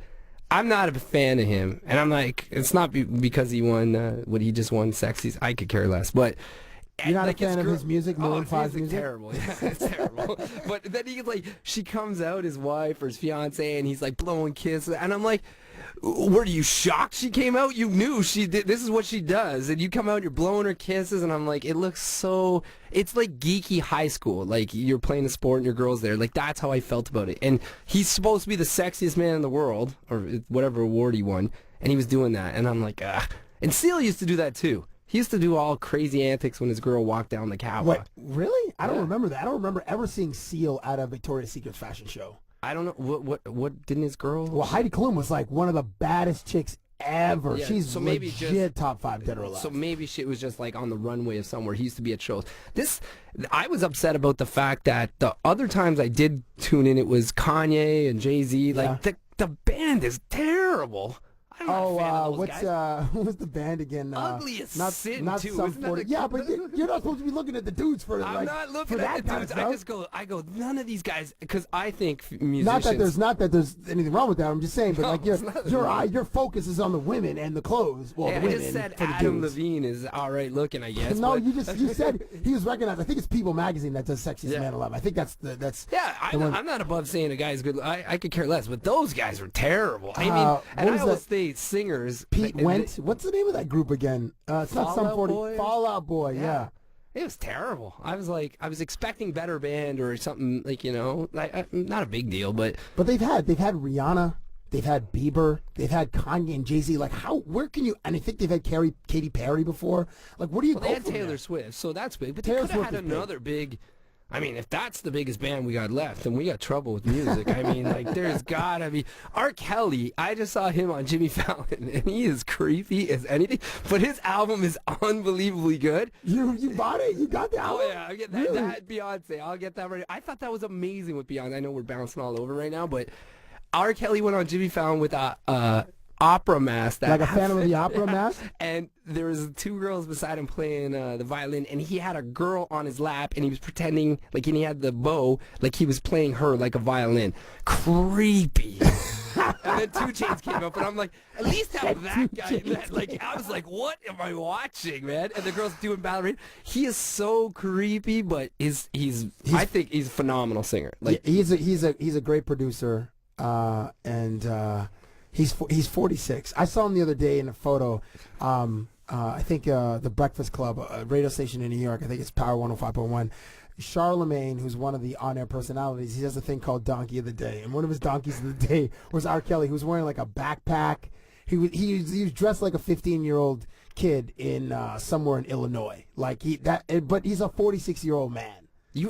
I'm not a fan of him. And I'm like, it's not because he won what he just won, Sexies. I could care less, but. You're not a fan of his music, Maroon 5's music? Terrible. Yeah, it's terrible. But then she comes out, his wife or his fiance, and he's like blowing kisses, and I'm like, were you shocked she came out? You knew she did. This is what she does, and you come out, you're blowing her kisses, and I'm like, it looks so. It's like geeky high school, like you're playing a sport and your girl's there. Like that's how I felt about it. And he's supposed to be the sexiest man in the world, or whatever award he won, and he was doing that, and I'm like, ugh. And Seal used to do that too. He used to do all crazy antics when his girl walked down the catwalk. What? Really? I don't remember that. I don't remember ever seeing Seal at a Victoria's Secret fashion show. I don't know. What didn't his girl? Well, Heidi Klum was like one of the baddest chicks ever. Yeah, She's legit top 5 dead or alive. So maybe she was just like on the runway of somewhere. He used to be at shows. I was upset about the fact that the other times I did tune in, it was Kanye and Jay-Z. Like the band is terrible. What's the band again? Ugly as sin, not too. Sum 40. Yeah, but you're not supposed to be looking at the dudes for I'm not looking at the dudes. I go, none of these guys, because I think musicians. Not that there's anything wrong with that. I'm just saying, but your focus is on the women and the clothes. Well, the women. I just said Adam Levine is all right looking, I guess. No, you said he was recognized. I think it's People Magazine that does Sexiest Man Alive. I think that's. I'm not above saying a guy's good. I could care less, but those guys are terrible. I mean, and I will say singers. Pete Wentz. What's the name of that group again? It's not Sum 40. Fall Out Boy. Yeah. It was terrible. I was expecting better band or something not a big deal, but they've had Rihanna, they've had Bieber, they've had Kanye and Jay-Z. Like where can you? And I think they've had Katy Perry before. Like where do you go? They had Taylor Swift, so that's big. But they could have had another big. I mean, if that's the biggest band we got left, then we got trouble with music. I mean, there's gotta be. R. Kelly, I just saw him on Jimmy Fallon, and he is creepy as anything, but his album is unbelievably good. You bought it? You got the album? Oh, yeah, I get that. Really? That Beyonce, I'll get that right. I thought that was amazing with Beyonce. I know we're bouncing all over right now, but R. Kelly went on Jimmy Fallon with opera mask. Like a Phantom of the Opera mask? And there was 2 girls beside him playing the violin, and he had a girl on his lap, and he was pretending like, and he had the bow, like he was playing her like a violin. Creepy. And then 2 Chainz came up, and I'm like, at least have that guy. Like, I was like, what am I watching, man? And the girl's doing ballerina. He is so creepy, but I think he's a phenomenal singer. Like, he's a great producer, and he's 46. I saw him the other day in a photo. I think the Breakfast Club, a radio station in New York. I think it's Power 105.1. Charlemagne, who's one of the on-air personalities, he has a thing called Donkey of the Day, and one of his donkeys of the day was R. Kelly, who was wearing like a backpack. He was dressed like a 15-year-old kid in somewhere in Illinois, but he's a 46-year-old man.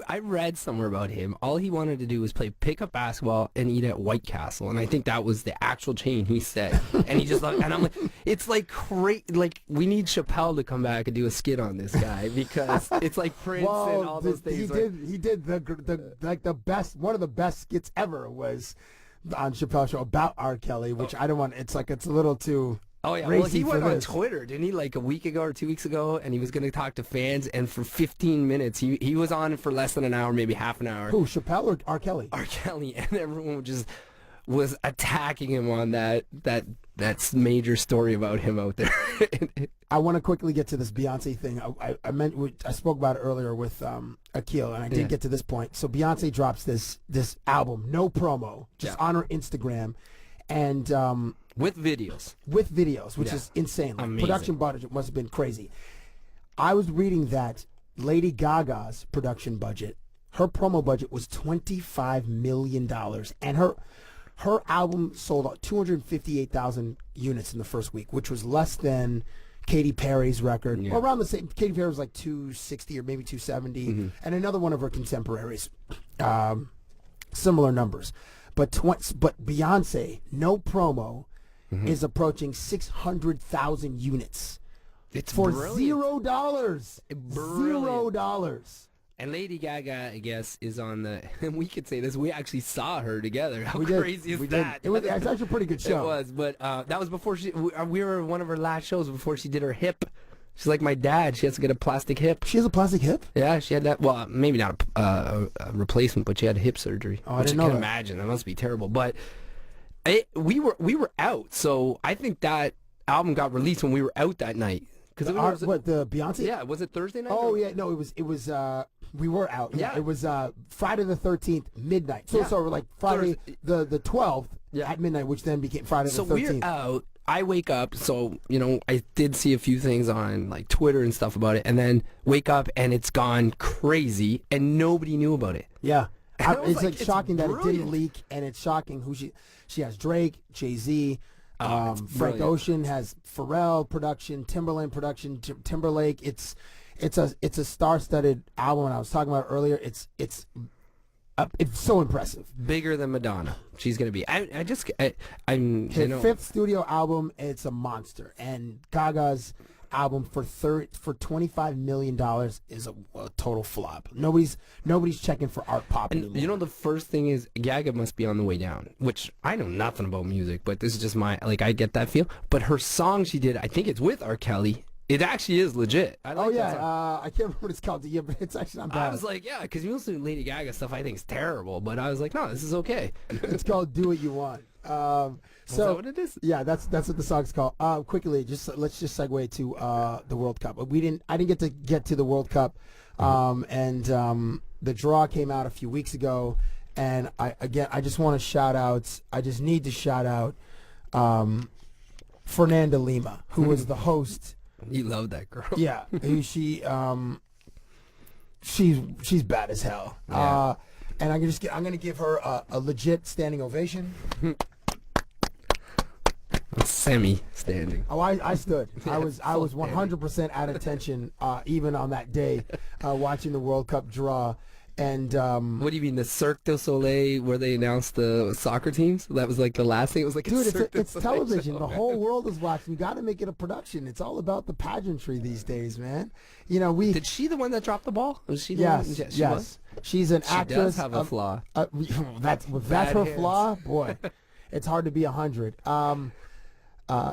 I read somewhere about him. All he wanted to do was play pickup basketball and eat at White Castle, and I think that was the actual chain he said. And he just loved, and I'm like, it's like like we need Chappelle to come back and do a skit on this guy because it's like Prince and all those things. He did the best, one of the best skits ever was on Chappelle's show about R. Kelly, which I don't want. It's a little too. Oh yeah, well he went on Twitter, didn't he? Like a week ago or 2 weeks ago, and he was going to talk to fans, and for 15 minutes, he was on for less than an hour, maybe half an hour. Who, Chappelle or R. Kelly? R. Kelly, and everyone just was attacking him on that major story about him out there. I want to quickly get to this Beyonce thing. I spoke about it earlier with Akil, and I did get to this point. So Beyonce drops this album, no promo, just on her Instagram, and with videos, which is insane. Like, amazing. Production budget must have been crazy. I was reading that Lady Gaga's production budget, her promo budget was $25 million, and her album sold out 258,000 units in the first week, which was less than Katy Perry's record. Yeah. Around the same. Katy Perry was like 260 or maybe 270, and another one of her contemporaries, similar numbers. But Beyonce, no promo, is approaching 600,000 units. It's for brilliant. $0. $0. And Lady Gaga, I guess, is on the. And we could say this. We actually saw her together. How we crazy is that? It was actually a pretty good show. It was, but that was before she. We were one of her last shows before she did her hip. She's like my dad. She has to get a plastic hip. She has a plastic hip? Yeah, she had that. Well, maybe not a replacement, but she had hip surgery. Oh, I didn't know that. Imagine that must be terrible. But we were out, so I think that album got released when we were out that night. Because the Beyonce? Yeah, was it Thursday night? Oh yeah, no, it was. We were out. Yeah, it was Friday the 13th midnight. So we're like Friday the 12th at midnight, which then became Friday the 13th. So we're out. I wake up, so, I did see a few things on, like, Twitter and stuff about it, and then wake up, and it's gone crazy, and nobody knew about it. Yeah. It's like shocking that it didn't leak, and it's shocking who she has Drake, Jay-Z, Frank Ocean has Pharrell production, Timberland production, Timberlake. It's a star-studded album, and I was talking about it earlier. It's so impressive. Bigger than Madonna. She's going to be. I'm. Her fifth studio album. It's a monster. And Gaga's album for $25 million is a total flop. Nobody's checking for art pop anymore. The first thing is Gaga must be on the way down, which I know nothing about music, but this is just I get that feel. But her song she did, I think it's with R. Kelly. It actually is legit. I can't remember what it's called. Yeah, but it's actually not bad. I was like, yeah, because mostly Lady Gaga stuff I think is terrible, but I was like, no, this is okay. It's called "Do What You Want." Is that what it is? Yeah, that's what the song's called. Quickly, let's segue to the World Cup. I didn't get to the World Cup, and the draw came out a few weeks ago, and I just want to shout out. I just need to shout out Fernanda Lima, who was the host. You love that girl. Yeah, she's bad as hell. Yeah. And I'm gonna give her a legit standing ovation. Semi-standing. Oh, I stood. I was 100% at attention, even on that day, watching the World Cup draw. And what do you mean, the Cirque du Soleil where they announced the soccer teams? That was like the last thing. It was like it's television. The whole world is watching. You got to make it a production. It's all about the pageantry these days, man. Did she the one that dropped the ball? Was she? Yes. She was? She's an actress. She does have a flaw. That's her flaw. Boy, it's hard to be 100.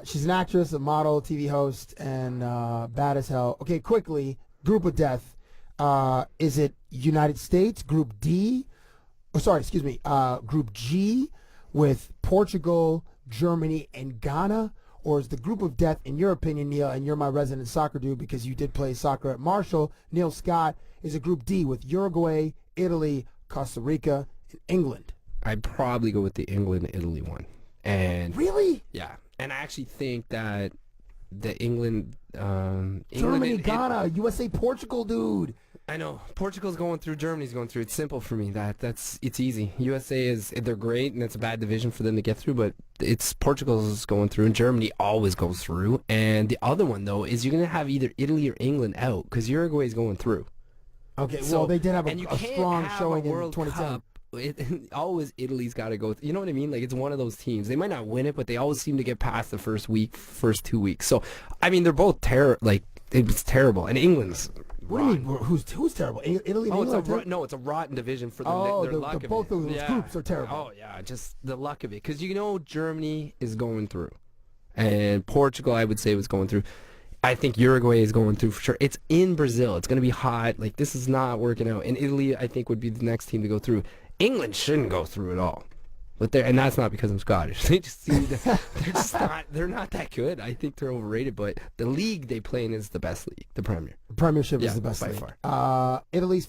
She's an actress, a model, TV host, and bad as hell. Okay, quickly, group of death. Is it United States, Group D? Group G with Portugal, Germany, and Ghana? Or is the group of death, in your opinion, Neil, and you're my resident soccer dude because you did play soccer at Marshall, Neil Scott, is a Group D with Uruguay, Italy, Costa Rica, and England? I'd probably go with the England-Italy one. And really? Yeah. And I actually think that the England... Germany, Ghana, USA, Portugal, dude. I know. Portugal's going through, Germany's going through. It's simple for me. It's easy. USA they're great, and it's a bad division for them to get through, but Portugal's going through, and Germany always goes through. And the other one, though, is you're going to have either Italy or England out, because Uruguay's going through. Okay, well, they did have a strong showing in 2010. Always Italy's got to go. You know what I mean? Like, it's one of those teams. They might not win it, but they always seem to get past the first 2 weeks. So, I mean, they're both it's terrible. And England's what do you mean? Who's terrible? Italy and England? It's a rotten division for them. Both of those groups are terrible. Oh, yeah, just the luck of it. Because, Germany is going through. And Portugal, I would say, was going through. I think Uruguay is going through for sure. It's in Brazil. It's going to be hot. Like, this is not working out. And Italy, I think, would be the next team to go through. England shouldn't go through at all. But and that's not because I'm Scottish. They just seem they're not that good. I think they're overrated, but the league they play in is the best league, the Premier. Premiership is the best by league. Far. England's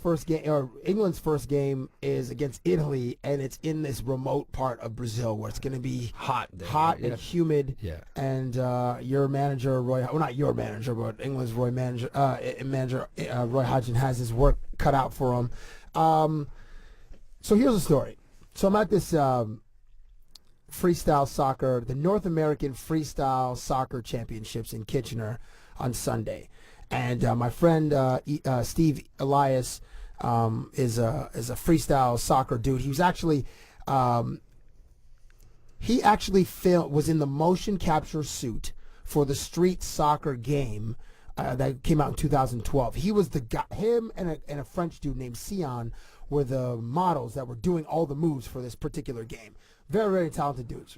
first game is against Italy, and it's in this remote part of Brazil where it's going to be hot and humid. Yeah. And your manager, not your manager, but England's manager Roy Hodgson has his work cut out for him. So here's the story. So I'm at this freestyle soccer, the North American Freestyle Soccer Championships in Kitchener on Sunday. And my friend Steve Elias is a freestyle soccer dude. He was actually was in the motion capture suit for the street soccer game that came out in 2012. He was the guy. Him and a French dude named Sion were the models that were doing all the moves for this particular game. Very, very talented dudes.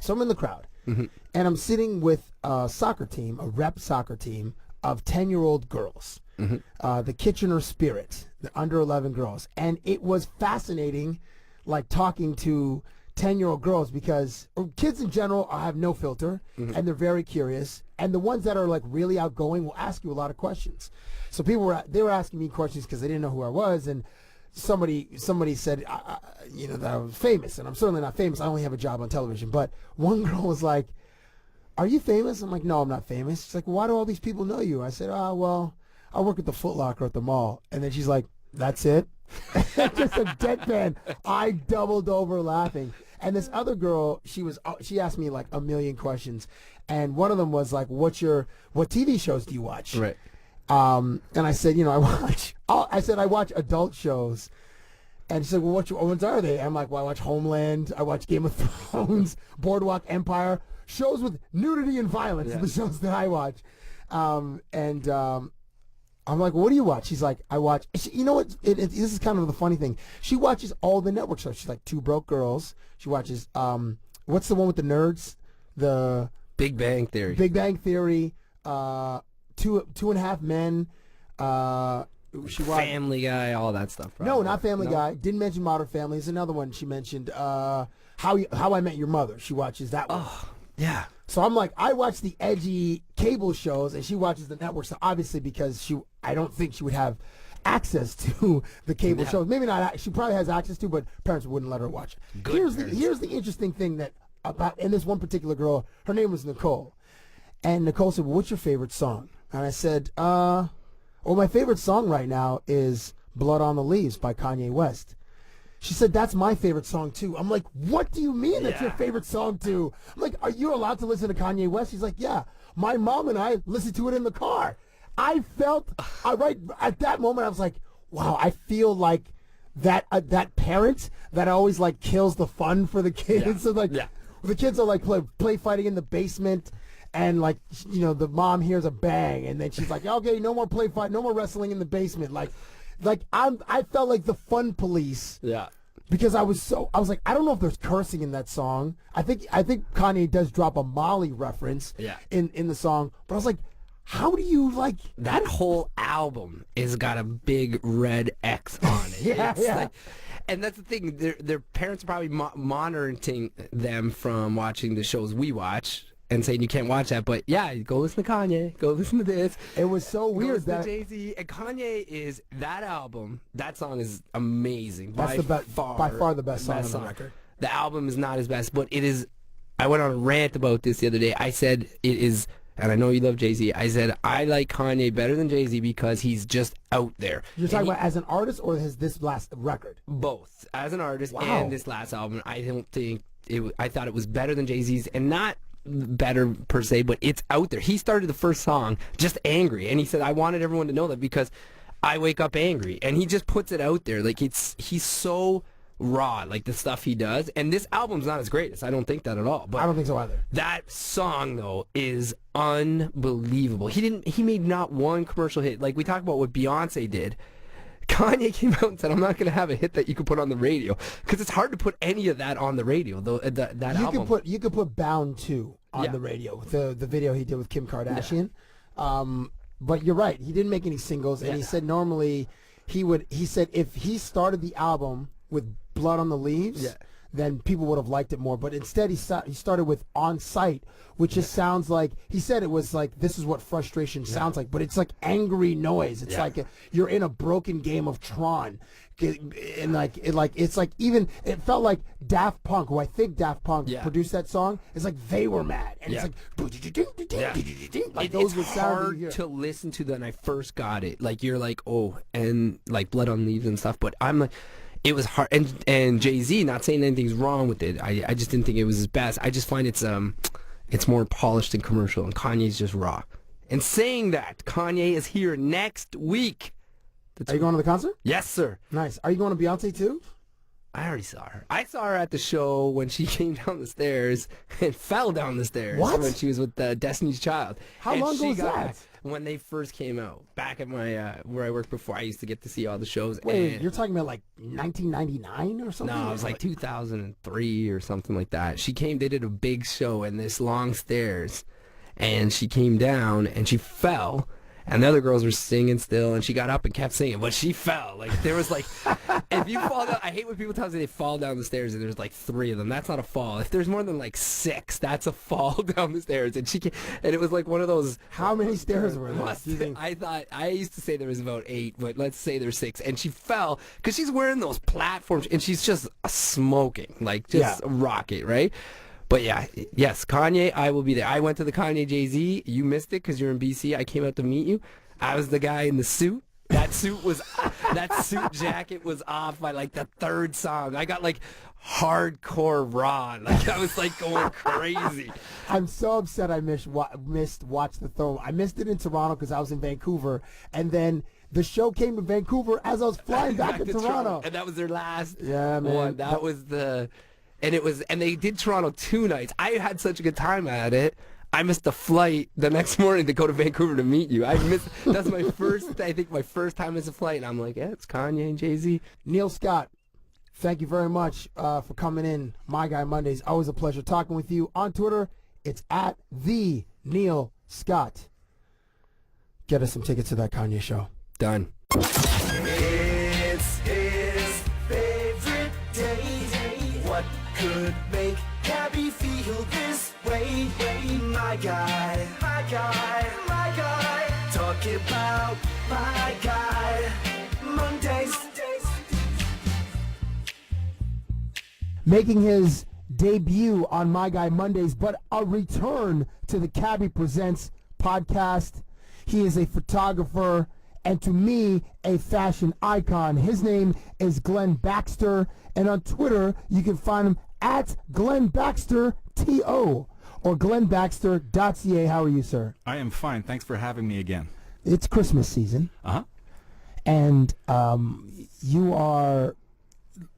So I'm in the crowd, and I'm sitting with a soccer team, a rep soccer team of 10-year-old girls, the Kitchener Spirit, the under 11 girls. And it was fascinating, like talking to 10-year-old girls, because kids in general have no filter, and they're very curious. And the ones that are like really outgoing will ask you a lot of questions. So they were asking me questions because they didn't know who I was, and somebody said, that I was famous, and I'm certainly not famous. I only have a job on television. But one girl was like, "Are you famous?" I'm like, "No, I'm not famous." She's like, "Why do all these people know you?" I said, well, I work at the Foot Locker at the mall. And then she's like, "That's it?" Just a deadpan. I doubled over laughing. And this other girl, she asked me like a million questions, and one of them was like, "What TV shows do you watch?" Right. And I said, I watch adult shows. And she said, "Well, what ones are they?" I'm like, "Well, I watch Homeland, I watch Game of Thrones, Boardwalk Empire, shows with nudity and violence." Yeah. The shows that I watch. I'm like, "Well, what do you watch?" She's like, "I watch." You know what? This is kind of the funny thing. She watches all the network shows. She's like Two Broke Girls. She watches what's the one with the nerds? The Big Bang Theory. Big Bang Theory. Two and a Half Men. She watched Family Guy, all that stuff. Probably. No, not Family Guy. Didn't mention Modern Family. There's another one she mentioned. How I Met Your Mother. She watches that one. Oh, yeah. So I'm like, I watch the edgy cable shows, and she watches the network. So obviously, because I don't think she would have access to the cable shows. Maybe not. She probably has access to, but parents wouldn't let her watch it. Here's the interesting thing and this one particular girl, her name was Nicole, and Nicole said, "Well, what's your favorite song?" And I said, well, my favorite song right now is "Blood on the Leaves" by Kanye West. She said, "That's my favorite song too." I'm like, "What do you mean that's your favorite song too?" I'm like, "Are you allowed to listen to Kanye West?" She's like, "Yeah, my mom and I listen to it in the car." I felt, right at that moment, I was like, wow, I feel like that parent that always like kills the fun for the kids. Yeah. So the kids are like play fighting in the basement, and like, the mom hears a bang, and then she's like, "Okay, no more play fight, no more wrestling in the basement." Like I felt like the fun police. Yeah. because I was like, I don't know if there's cursing in that song. I think Kanye does drop a Molly reference in the song, but I was like, how do you like that whole album is got a big red X on it? Yeah, It's yeah. like, and that's the thing. Their parents are probably monitoring them from watching the shows we watch and saying you can't watch that. But yeah, go listen to Kanye. Go listen to this. It was so weird that Jay-Z and Kanye is that album. That song is amazing. That's by far the best song on the record. The album is not his best, but it is. I went on a rant about this the other day. I said it is. And I know you love Jay-Z. I said, I like Kanye better than Jay-Z because he's just out there. You're talking about as an artist or this last record? Both. As an artist Wow. and this last album. I don't think I thought it was better than Jay-Z's, and not better per se, but it's out there. He started the first song just angry, and he said, I wanted everyone to know that because I wake up angry. And he just puts it out there. Like, he's so raw, like the stuff he does. And this album's not his greatest. I don't think that at all. But I don't think so either. that song though is unbelievable. He made not one commercial hit. Like we talked about what Beyonce did. Kanye came out and said, I'm not going to have a hit that you can put on the radio, because it's hard to put any of that on the radio, though. That album. You could put Bound 2 on the radio, the video he did with Kim Kardashian. But you're right, he didn't make any singles, and he said normally he said if he started the album with Blood on the Leaves, then people would have liked it more. But instead, he started with On Sight, which just sounds like, he said it was like, this is what frustration sounds like, but it's like angry noise. It's like you're in a broken game of Tron. And it's like even, it felt like Daft Punk, who I think Daft Punk produced that song, it's like they were mad. And it's like, like those it's hard to listen to when I first got it. Like you're like, oh, and like Blood on the Leaves and stuff, but I'm like, it was hard, and Jay-Z, not saying anything's wrong with it. I just didn't think it was his best. I just find it's more polished and commercial, and Kanye's just raw. And saying that, Kanye is here next week. Are you going to the concert? Yes, sir. Nice. Are you going to Beyonce too? I already saw her. I saw her at the show when she came down the stairs and fell down the stairs. What? When she was with Destiny's Child. How long ago was that? When they first came out. Back at my where I worked before, I used to get to see all the shows. Wait, you're talking about like 1999 or something? No, it was like 2003 or something like that. She came, they did a big show in this long stairs, and she came down and she fell. And the other girls were singing still, and she got up and kept singing, but she fell. Like there was like, if you fall down, I hate when people tell me they fall down the stairs and there's like 3 of them. That's not a fall. If there's more than like 6, that's a fall down the stairs. And and it was like one of those. How many stairs were there? I used to say there was about 8, but let's say there's 6. And she fell because she's wearing those platforms, and she's just smoking, like just a rocket, right? But yeah, yes, Kanye, I will be there. I went to the Kanye Jay-Z. You missed it because you're in BC. I came out to meet you. I was the guy in the suit. That suit jacket was off by like the 3rd song. I got like hardcore raw. Like I was like going crazy. I'm so upset I missed Watch the Throne. I missed it in Toronto because I was in Vancouver, and then the show came to Vancouver as I was flying back to Toronto. And that was their last one. That was the... And they did Toronto 2 nights. I had such a good time at it. I missed the flight the next morning to go to Vancouver to meet you. That's my first time as a flight. And I'm like, yeah, it's Kanye and Jay-Z. Neil Scott, thank you very much for coming in. My Guy Mondays, always a pleasure talking with you. On Twitter, it's at the Neil Scott. Get us some tickets to that Kanye show. Done. It's his favorite day. What could make Cabbie feel this way? My guy, my guy, my guy. Talking about my guy. Mondays. Making his debut on My Guy Mondays, but a return to the Cabbie Presents podcast. He is a photographer and, to me, a fashion icon. His name is Glen Baxter, and on Twitter you can find him at Glen Baxter TO or glenbaxter.ca. How are you, sir? I am fine. Thanks for having me again. It's Christmas season. And you are,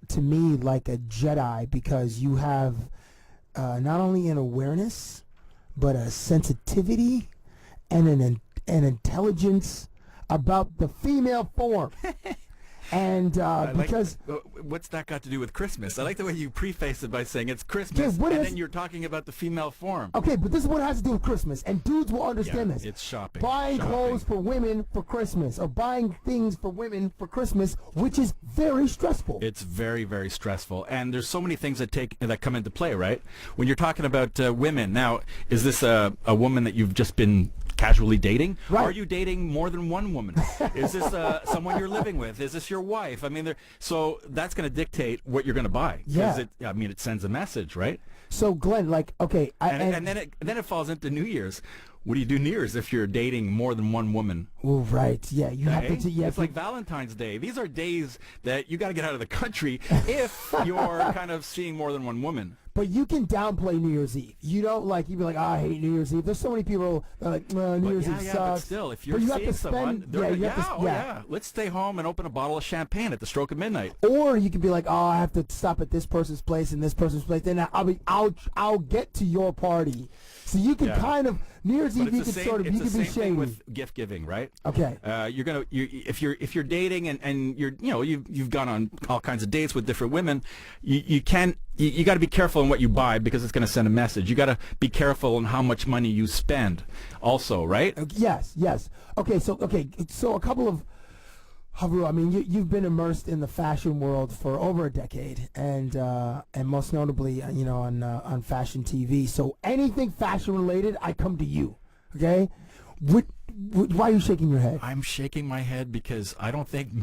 to me, like a Jedi, because you have not only an awareness, but a sensitivity and an intelligence about the female form. And because what's that got to do with Christmas? I like the way you preface it by saying it's Christmas, Yeah, and then you're talking about the female form. okay, but this is what it has to do with Christmas, and dudes will understand this. It's shopping. Buying clothes for women for Christmas, or buying things for women for Christmas, which is very stressful. It's very, very stressful, and there's so many things that come into play, right? When you're talking about women, now, is this a woman that you've just been casually dating? Right. Are you dating more than one woman? Is this someone you're living with? Is this your wife? I mean, so that's going to dictate what you're going to buy. Yeah. It sends a message, right? So Glenn, like, okay, And then it falls into New Year's. What do you do New Year's if you're dating more than one woman? Oh, right. Yeah, you have to. Yeah, it's like Valentine's Day. These are days that you got to get out of the country if you're kind of seeing more than one woman. But you can downplay New Year's Eve. You don't like, you be like, I hate New Year's Eve. There's so many people that are like, New Year's Eve sucks. But still, if you're you have seeing to someone, spend, let's stay home and open a bottle of champagne at the stroke of midnight. Or you can be like, I have to stop at this person's place and this person's place. Then I'll get to your party. So you can kind of New Year's Eve. You can sort of, you can be shady with gift giving, right? Okay. If you're dating and you've gone on all kinds of dates with different women, you got to be careful in what you buy because it's going to send a message. You got to be careful in how much money you spend, also, right? Yes. Okay. So a couple of. Haru, I mean, you've been immersed in the fashion world for over a decade, and most notably, on fashion TV. So anything fashion related, I come to you. Okay, why are you shaking your head? I'm shaking my head because I don't think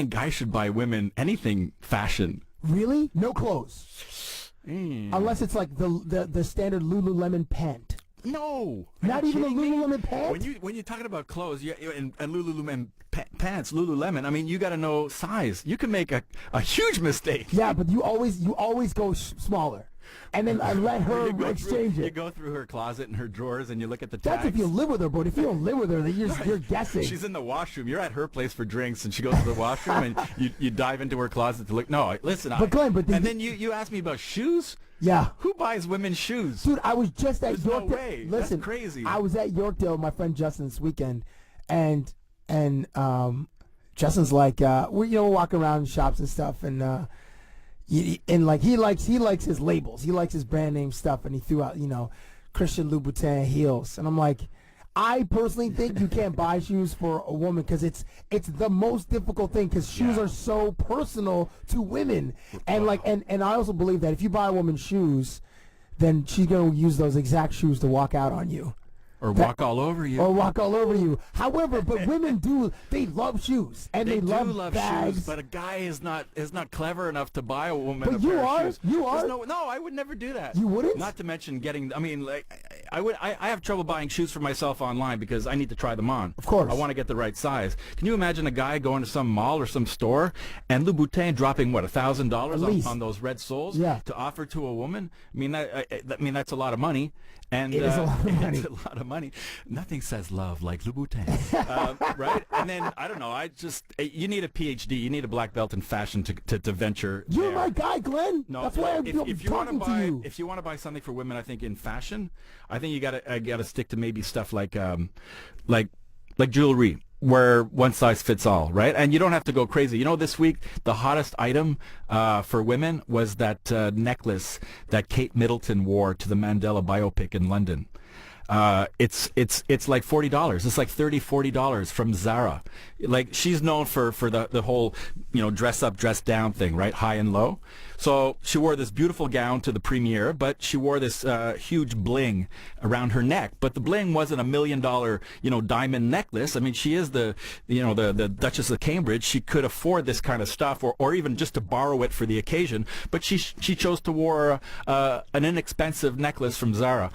guys should buy women anything fashion. Really? No clothes, unless it's like the standard Lululemon pant. No, not even a Lululemon pant. When you're talking about clothes, and Lululemon pants, Lululemon. I mean, you got to know size. You can make a huge mistake. Yeah, but you always go smaller, and then I let her exchange it. You go through her closet and her drawers, and you look at the tags. That's if you live with her, but if you don't live with her, then you're guessing. She's in the washroom. You're at her place for drinks, and she goes to the washroom, and you dive into her closet to look. No, listen. Glenn, then you asked me about shoes. Yeah. Who buys women's shoes? Dude, I was just at Yorkdale. No way. Listen, that's crazy. I was at Yorkdale with my friend Justin this weekend, and Justin's like, we're walking around in shops and stuff, and like he likes his labels, he likes his brand name stuff, and he threw out Christian Louboutin heels, and I'm like, I personally think you can't buy shoes for a woman because it's the most difficult thing because shoes are so personal to women, and and I also believe that if you buy a woman shoes, then she's gonna use those exact shoes to walk out on you. Or walk all over you. Or walk all over you. However, but women they love shoes and they love bags. Shoes, but a guy is not clever enough to buy a woman but a pair of shoes. You are. No, I would never do that. You wouldn't? Not to mention getting. I mean, like I have trouble buying shoes for myself online because I need to try them on. Of course. I want to get the right size. Can you imagine a guy going to some mall or some store and Louboutin dropping what $1,000 on those red soles to offer to a woman? I mean that's a lot of money. And it is a lot of money. It's a lot of money. Nothing says love like Louboutin, right? And then I don't know. You need a PhD. You need a black belt in fashion to venture. You're my guy, Glenn. No, that's why I'm talking to you. If you want to buy something for women, I think in fashion, I think you gotta stick to maybe stuff like jewelry, where one size fits all, right? And you don't have to go crazy. This week the hottest item for women was that necklace that Kate Middleton wore to the Mandela biopic in London. It's like $40. It's like $30-$40 from Zara. Like she's known for the whole dress up, dress down thing, right? High and low. So she wore this beautiful gown to the premiere, but she wore this huge bling around her neck. But the bling wasn't $1 million diamond necklace. I mean, she is the Duchess of Cambridge. She could afford this kind of stuff, or even just to borrow it for the occasion. But she chose to wear an inexpensive necklace from Zara.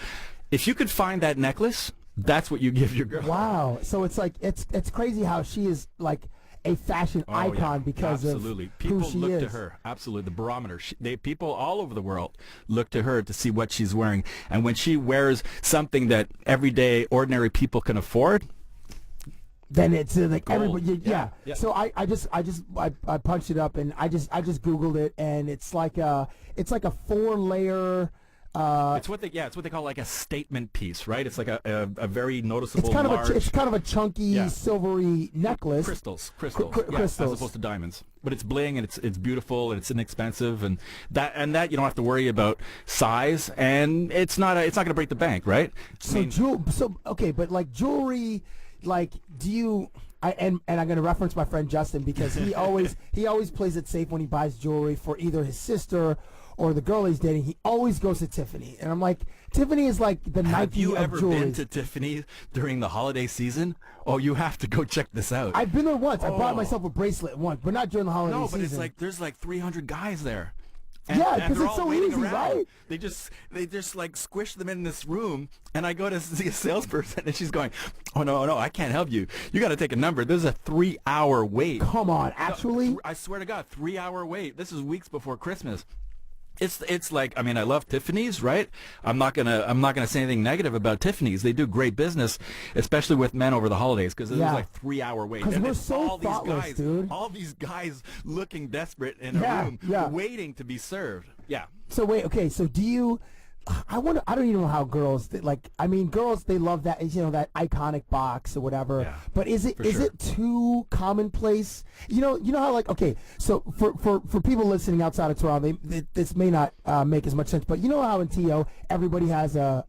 If you could find that necklace, that's what you give your girl. Wow. So it's like it's crazy how she is like a fashion icon because of people who she look is. to her. Absolutely, the barometer. People all over the world look to her to see what she's wearing, and when she wears something that everyday ordinary people can afford, then it's like gold. everybody. Yeah. So I punched it up and I just Googled it, and it's like a 4-layer It's what they call like a statement piece, right? It's like a very noticeable. It's kind of a chunky silvery necklace. Crystals, crystals, as opposed to diamonds. But it's bling and it's beautiful and it's inexpensive and that you don't have to worry about size and it's not going to break the bank, right? But like jewelry, like do you? And I'm going to reference my friend Justin because he always plays it safe when he buys jewelry for either his sister or the girl he's dating. He always goes to Tiffany, and I'm like, Tiffany is like the Nike of jewelry. Have you ever been to Tiffany during the holiday season? Oh, you have to go check this out. I've been there once. I bought myself a bracelet once, but not during the holiday season. No, but it's like there's like 300 guys there. Because it's so easy, right? They just like squish them in this room, and I go to see a salesperson, and she's going, "Oh no, I can't help you. You got to take a number. There's a 3-hour wait." Come on, actually? I swear to God, 3-hour wait. This is weeks before Christmas. It's like, I mean, I love Tiffany's, right? I'm not gonna say anything negative about Tiffany's. They do great business, especially with men over the holidays, because there's like 3-hour wait. Because we're so thoughtless, dude. All these guys looking desperate in a room, waiting to be served. Yeah. So wait, okay. So do you? I wonder. I don't even know how girls girls they love that that iconic box or whatever. Yeah, but is it too commonplace? You know how like so for people listening outside of Toronto, this may not make as much sense. But you know how in TO everybody has a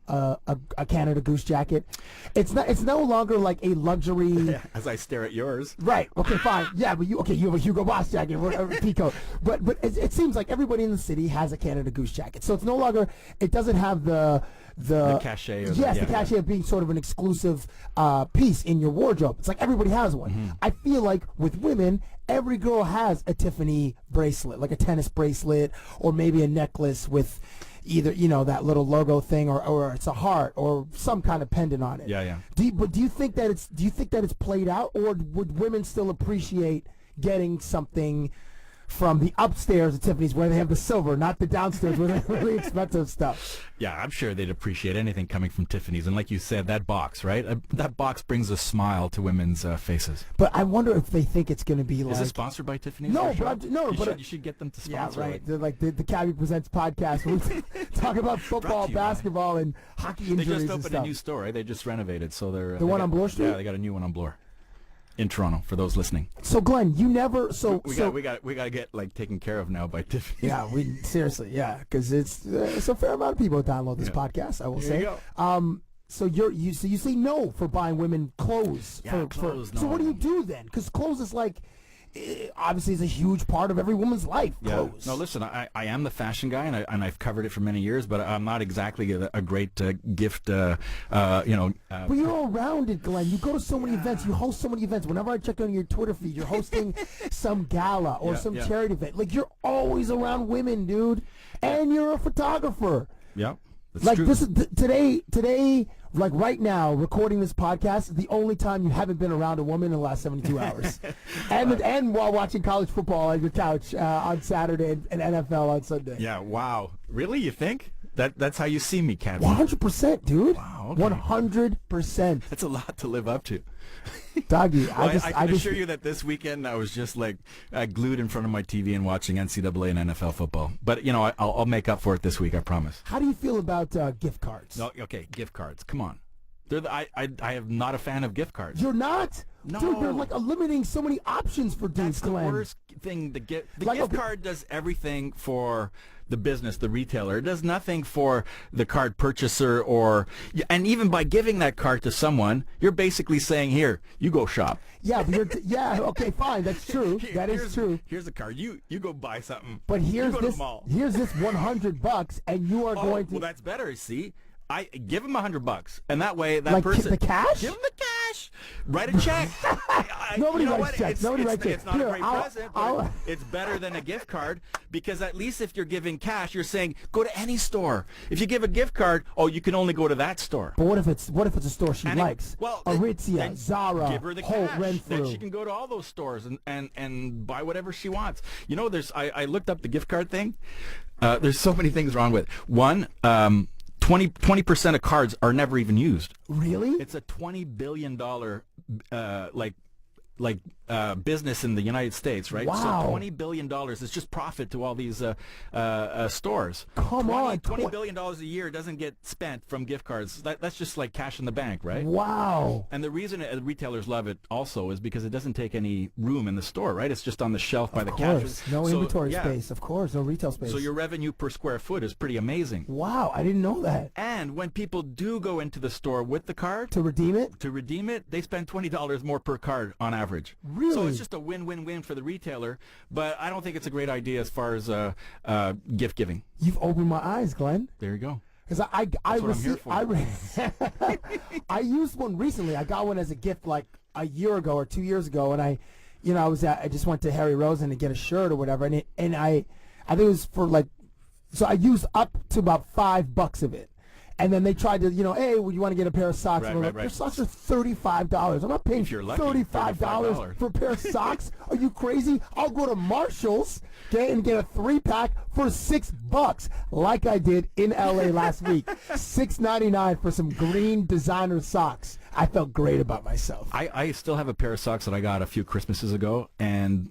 Canada Goose jacket. It's no longer like a luxury. As I stare at yours. Right. Okay. Fine. Yeah. But you have a Hugo Boss jacket, whatever, Pico. But it seems like everybody in the city has a Canada Goose jacket. So it's no longer. It doesn't have the cachet. The cachet of being sort of an exclusive piece in your wardrobe. It's like everybody has one. Mm-hmm. I feel like with women, every girl has a Tiffany bracelet, like a tennis bracelet, or maybe a necklace with either that little logo thing, or it's a heart, or some kind of pendant on it. Yeah. Do you think that it's played out, or would women still appreciate getting something from the upstairs at Tiffany's where they have the silver, not the downstairs where they have really expensive stuff? Yeah, I'm sure they'd appreciate anything coming from Tiffany's. And like you said, that box, right? That box brings a smile to women's faces. But I wonder if they think it's going to be like... Is it sponsored by Tiffany's? No, you should get them to sponsor. Yeah, right. They're like the Cabbie Presents podcast where we talk about football, basketball, and hockey injuries. They just opened a new store, right? They just renovated. So they're... The one on Bloor Street? Yeah, they got a new one on Bloor. In Toronto, for those listening. So Glenn, you never we got to get like taken care of now by Tiffany. Yeah, because it's a fair amount of people who download this podcast. I will say. So you say no for buying women clothes. Yeah, clothes. So what do you do then? Because clothes is like. Obviously, is a huge part of every woman's life. Yeah. Clothes. No, listen, I am the fashion guy, and I've covered it for many years, but I'm not exactly a great gift. But you're around it, Glenn. You go to so many events. You host so many events. Whenever I check on your Twitter feed, you're hosting some gala or some charity event. Like you're always around women, dude, and you're a photographer. Yeah. That's like true. This is today, like right now, recording this podcast is the only time you haven't been around a woman in the last 72 hours, and while watching college football on your couch on Saturday and NFL on Sunday. Yeah. Wow. Really? You think that's how you see me, Cabbie? 100%, dude. Wow. Okay. 100%. That's a lot to live up to. Doggy, I can assure you that this weekend I was just like glued in front of my TV and watching NCAA and NFL football. But I'll make up for it this week, I promise. How do you feel about gift cards? No, okay, gift cards. Come on, I am not a fan of gift cards. You're not? No. Dude, they're like eliminating so many options for dudes, Glenn. That's the worst thing. The gift card does everything for the business, the retailer. It does nothing for the card purchaser, and even by giving that card to someone, you're basically saying, here, you go shop. Yeah, but okay, fine, that's true. That is true. Here's the card. You go buy something. But here's this $100, and you are going to. Well, that's better. See, I give him $100, and that way that person the cash. Give him the cash. Write a check. Nobody writes checks. Nobody writes checks. It's not a great present, but it's better than a gift card, because at least if you're giving cash, you're saying go to any store. If you give a gift card, you can only go to that store. But what if it's a store she likes? Aritzia, Zara, give her the Holt cash. Renfrew. Then she can go to all those stores and buy whatever she wants. I looked up the gift card thing. There's so many things wrong with it. One. 20% of cards are never even used. Really? It's a $20 billion business in the United States, right? Wow. So $20 billion is just profit to all these stores. Come on. $20 billion a year doesn't get spent from gift cards. That's just like cash in the bank, right? Wow. And the reason retailers love it also is because it doesn't take any room in the store, right? It's just on the shelf by the counters. No inventory space, of course. No retail space. So your revenue per square foot is pretty amazing. Wow, I didn't know that. And when people do go into the store with the card to redeem it, they spend $20 more per card on average. Really? So it's just a win-win-win for the retailer. But I don't think it's a great idea as far as gift giving. You've opened my eyes, Glenn. There you go. Because I used one recently. I got one as a gift like a year ago or 2 years ago, and I just went to Harry Rosen to get a shirt or whatever, and I think it was for so I used up to about $5 of it. And then they tried to, hey, well, you want to get a pair of socks? Right. Their socks are $35. I'm not paying $35 for a pair of socks. Are you crazy? I'll go to Marshall's, and get a 3-pack for $6, like I did in LA last week. $6.99 for some green designer socks. I felt great about myself. I still have a pair of socks that I got a few Christmases ago, and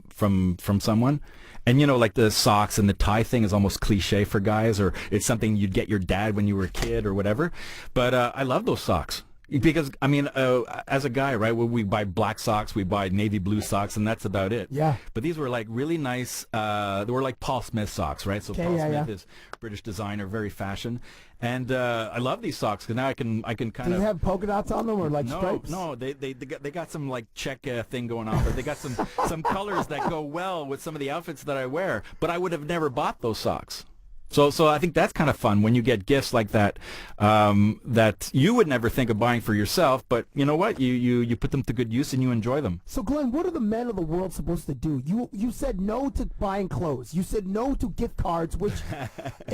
from someone. And like the socks and the tie thing is almost cliche for guys, or it's something you'd get your dad when you were a kid or whatever. But I love those socks because, as a guy, right, we buy black socks, we buy navy blue socks, and that's about it. Yeah. But these were really nice. They were like Paul Smith socks, right? So Paul Smith is British designer, very fashion. And I love these socks because now I can kind of. Do you have polka dots on them or stripes? No, they got some check thing going on, but they got some colors that go well with some of the outfits that I wear. But I would have never bought those socks. So I think that's kind of fun when you get gifts like that that you would never think of buying for yourself, but you know what? You put them to good use and you enjoy them. So Glenn, what are the men of the world supposed to do? You said no to buying clothes. You said no to gift cards, which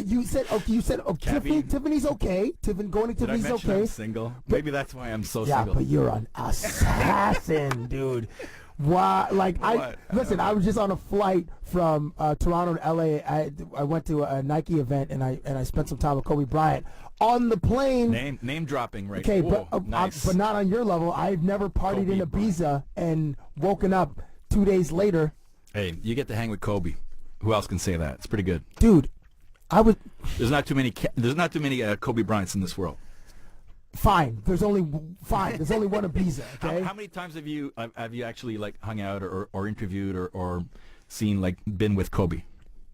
you said Tiffany's okay. Going to Tiffany's Did I mention okay. I'm single? Maybe that's why I'm so single. Yeah, but you're an assassin, dude. Why? Listen. I was just on a flight from Toronto to LA. I went to a Nike event and I spent some time with Kobe Bryant on the plane. Name dropping, right? Okay, Whoa, nice. but not on your level. I've never partied in Ibiza and woken up 2 days later. Hey, you get to hang with Kobe. Who else can say that? It's pretty good, dude. There's not too many Kobe Bryants in this world. Fine. There's only one Ibiza. Okay. How many times have you actually hung out or interviewed or seen been with Kobe?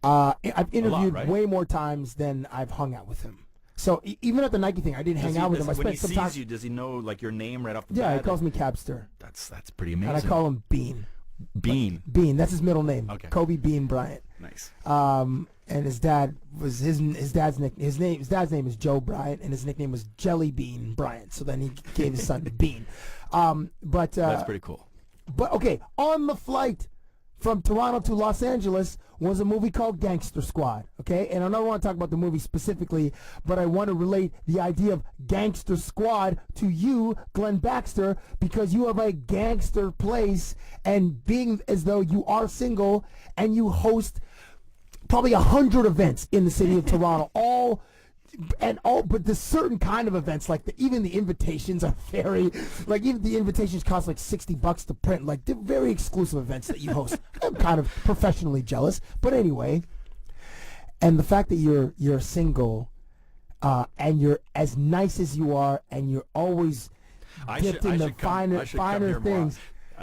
I've interviewed right? way more times than I've hung out with him. So even at the Nike thing, I didn't hang out with him. I spent some time. When he sees you, does he know your name right off the bat? Yeah, he calls me Cabster. That's pretty amazing. And I call him Bean. Bean. Bean. That's his middle name. Okay. Kobe Bean Bryant. Nice. And his dad was his dad's name is Joe Bryant, and his nickname was Jelly Bean Bryant. So then he gave his son Bean. But that's pretty cool. But okay, on the flight from Toronto to Los Angeles was a movie called Gangster Squad. Okay, and I don't want to talk about the movie specifically, but I want to relate the idea of Gangster Squad to you, Glen Baxter, because you have a gangster place, and being as though you are single and you host probably 100 events in the city of Toronto, but there's certain kind of events, even the invitations are very, even the invitations cost $60 to print, they're very exclusive events that you host. I'm kind of professionally jealous, but anyway, and the fact that you're single, and you're as nice as you are, and you're always dipped in the finer things.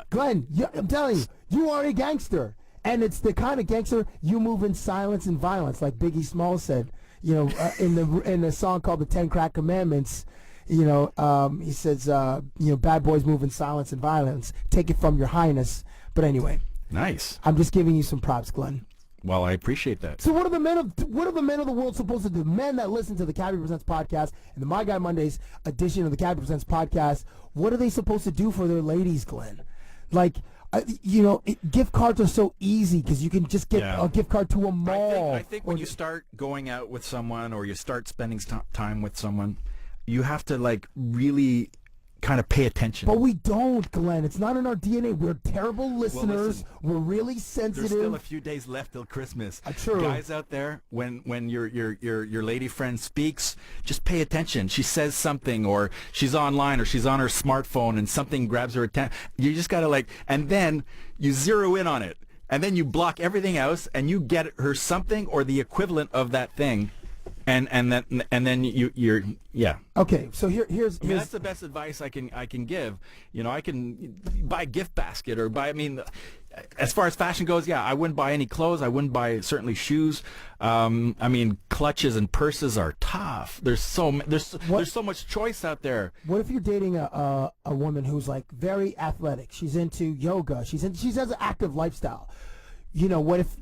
Glenn, I'm telling you, you are a gangster. And it's the kind of gangster you move in silence and violence, like Biggie Smalls said, in the song called "The 10 Crack Commandments." He says, bad boys move in silence and violence. Take it from your highness. But anyway, nice. I'm just giving you some props, Glenn. Well, I appreciate that. So what are the men of the world supposed to do? The men that listen to the Cabbie Presents podcast and the My Guy Mondays edition of the Cabbie Presents podcast, what are they supposed to do for their ladies, Glenn? Gift cards are so easy because you can just get a gift card to a mall. I think when you start going out with someone or you start spending time with someone, you have to really kind of pay attention. But we don't, Glenn. It's not in our DNA. We're terrible listeners. We're really sensitive. There's still a few days left till Christmas. True. Guys out there, when your lady friend speaks, just pay attention. She says something, or she's online, or she's on her smartphone, and something grabs her attention. You just gotta and then you zero in on it, and then you block everything else, and you get her something or the equivalent of that thing. And then you're. Okay, so here's. I mean, that's the best advice I can give. I can buy a gift basket or buy. I mean, as far as fashion goes, I wouldn't buy any clothes. I wouldn't buy certainly shoes. I mean, clutches and purses are tough. There's so much choice out there. What if you're dating a woman who's like very athletic? She's into yoga. She has an active lifestyle. What if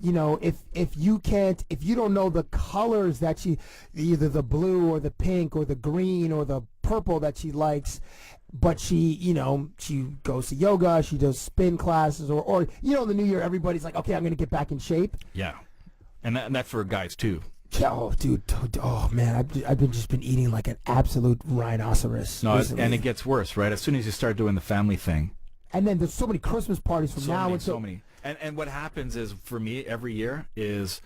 if you don't know the colors that either the blue or the pink or the green or the purple that she likes, but she goes to yoga, she does spin classes, or in the new year everybody's like, okay, I'm going to get back in shape. Yeah, and that's for guys too. Oh, dude. Oh, man. I've been eating like an absolute rhinoceros. No, recently. And it gets worse, right? As soon as you start doing the family thing. And then there's so many Christmas parties from now until. So many. And what happens is, for me, every year is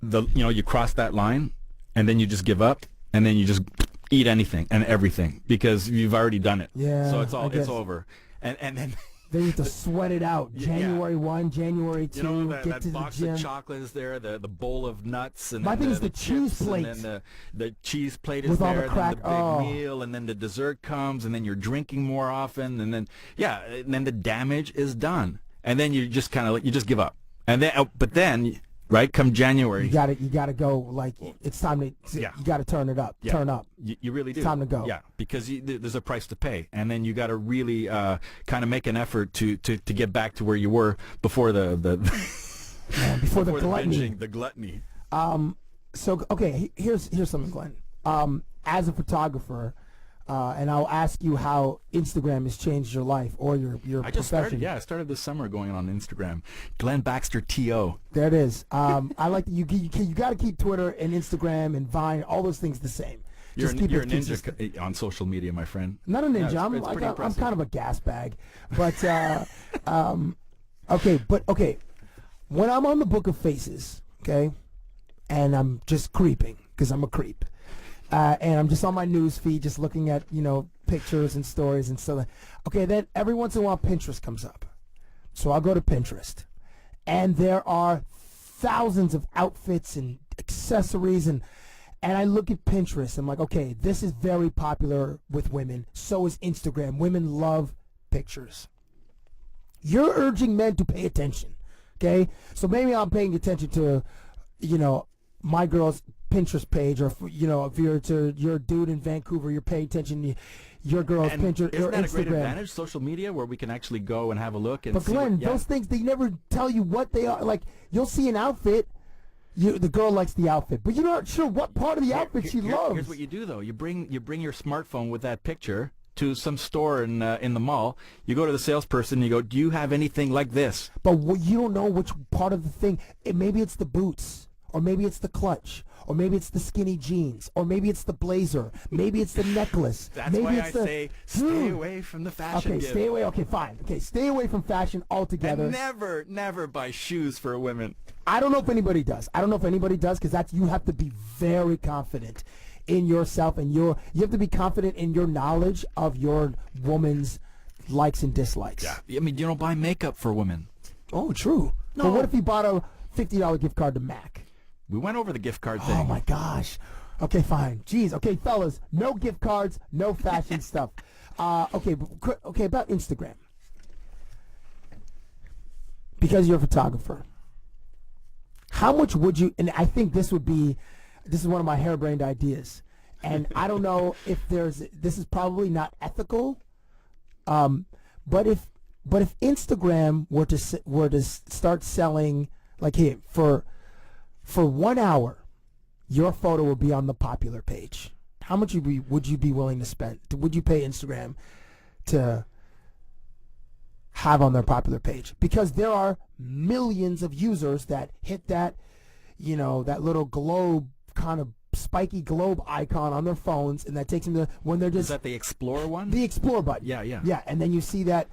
you cross that line, and then you just give up, and then you just eat anything and everything because you've already done it. Yeah. So it's over. And then. They need to sweat it out. January 1, January 2, that get to box the gym. of chocolates there, the bowl of nuts, and my thing is the cheese chips, plate. and then the cheese plate is with there, all the crack. and then the big meal, and then the dessert comes, and then you're drinking more often, and then and then the damage is done, and then you just kind of you just give up, and then but then. Right, come January, you gotta go. Like it's time to. You gotta turn it up. Yeah. Turn up. You really do. It's time to go. Yeah, because there's a price to pay, and then you got to really kind of make an effort to get back to where you were before before the gluttony. The gluttony. So okay, here's something, Glenn. As a photographer. And I'll ask you how Instagram has changed your life or your I just profession. I started this summer going on Instagram. Glen Baxter TO. There it is. I like that you got to keep Twitter and Instagram and Vine, all those things the same. You're a ninja consistent. on social media, my friend. Not a ninja. Yeah, I'm kind of a gas bag, but okay. When I'm on the Book of Faces, okay, and I'm just creeping because I'm a creep. And I'm just on my news feed, just looking at, pictures and stories and stuff. Okay, then every once in a while, Pinterest comes up. So I'll go to Pinterest. And there are thousands of outfits and accessories. And I look at Pinterest. I'm like, okay, this is very popular with women. So is Instagram. Women love pictures. You're urging men to pay attention. Okay? So maybe I'm paying attention to, my girl's Pinterest page, or if you're a dude in Vancouver, you're paying attention to your girl's Pinterest isn't or that Instagram. a great advantage, social media, where we can actually go and have a look and but see Glenn, those things, they never tell you what they are. Like, you'll see an outfit, the girl likes the outfit, but you're not sure what part of the outfit she loves. Here's what you do, though. You bring your smartphone with that picture to some store in the mall. You go to the salesperson and you go, do you have anything like this? But you don't know which part of the thing. Maybe it's the boots, or maybe it's the clutch, or maybe it's the skinny jeans, or maybe it's the blazer, maybe it's the necklace. That's maybe why it's say stay away from the fashion. Okay, stay away. Okay, fine. Okay, stay away from fashion altogether. And never buy shoes for women. I don't know if anybody does. Because you have to be very confident in yourself, and you have to be confident in your knowledge of your woman's likes and dislikes. Yeah, I mean, you don't buy makeup for women. Oh, true. No. But what if you bought a $50 gift card to MAC? We went over the gift card thing. Oh my gosh. Okay, fine. Jeez. Okay, fellas, no gift cards, no fashion stuff. Okay, about Instagram. Because you're a photographer. How much would you? And I think this is one of my harebrained ideas. And I don't know if this is probably not ethical. But if Instagram were to start selling, like, hey, for 1 hour, your photo will be on the popular page. How much would you be willing to spend? Would you pay Instagram to have on their popular page? Because there are millions of users that hit that, that little globe kind of spiky globe icon on their phones, and that takes them to when they're just. Is that the Explore one? The Explore button. Yeah, yeah. Yeah, and then you see that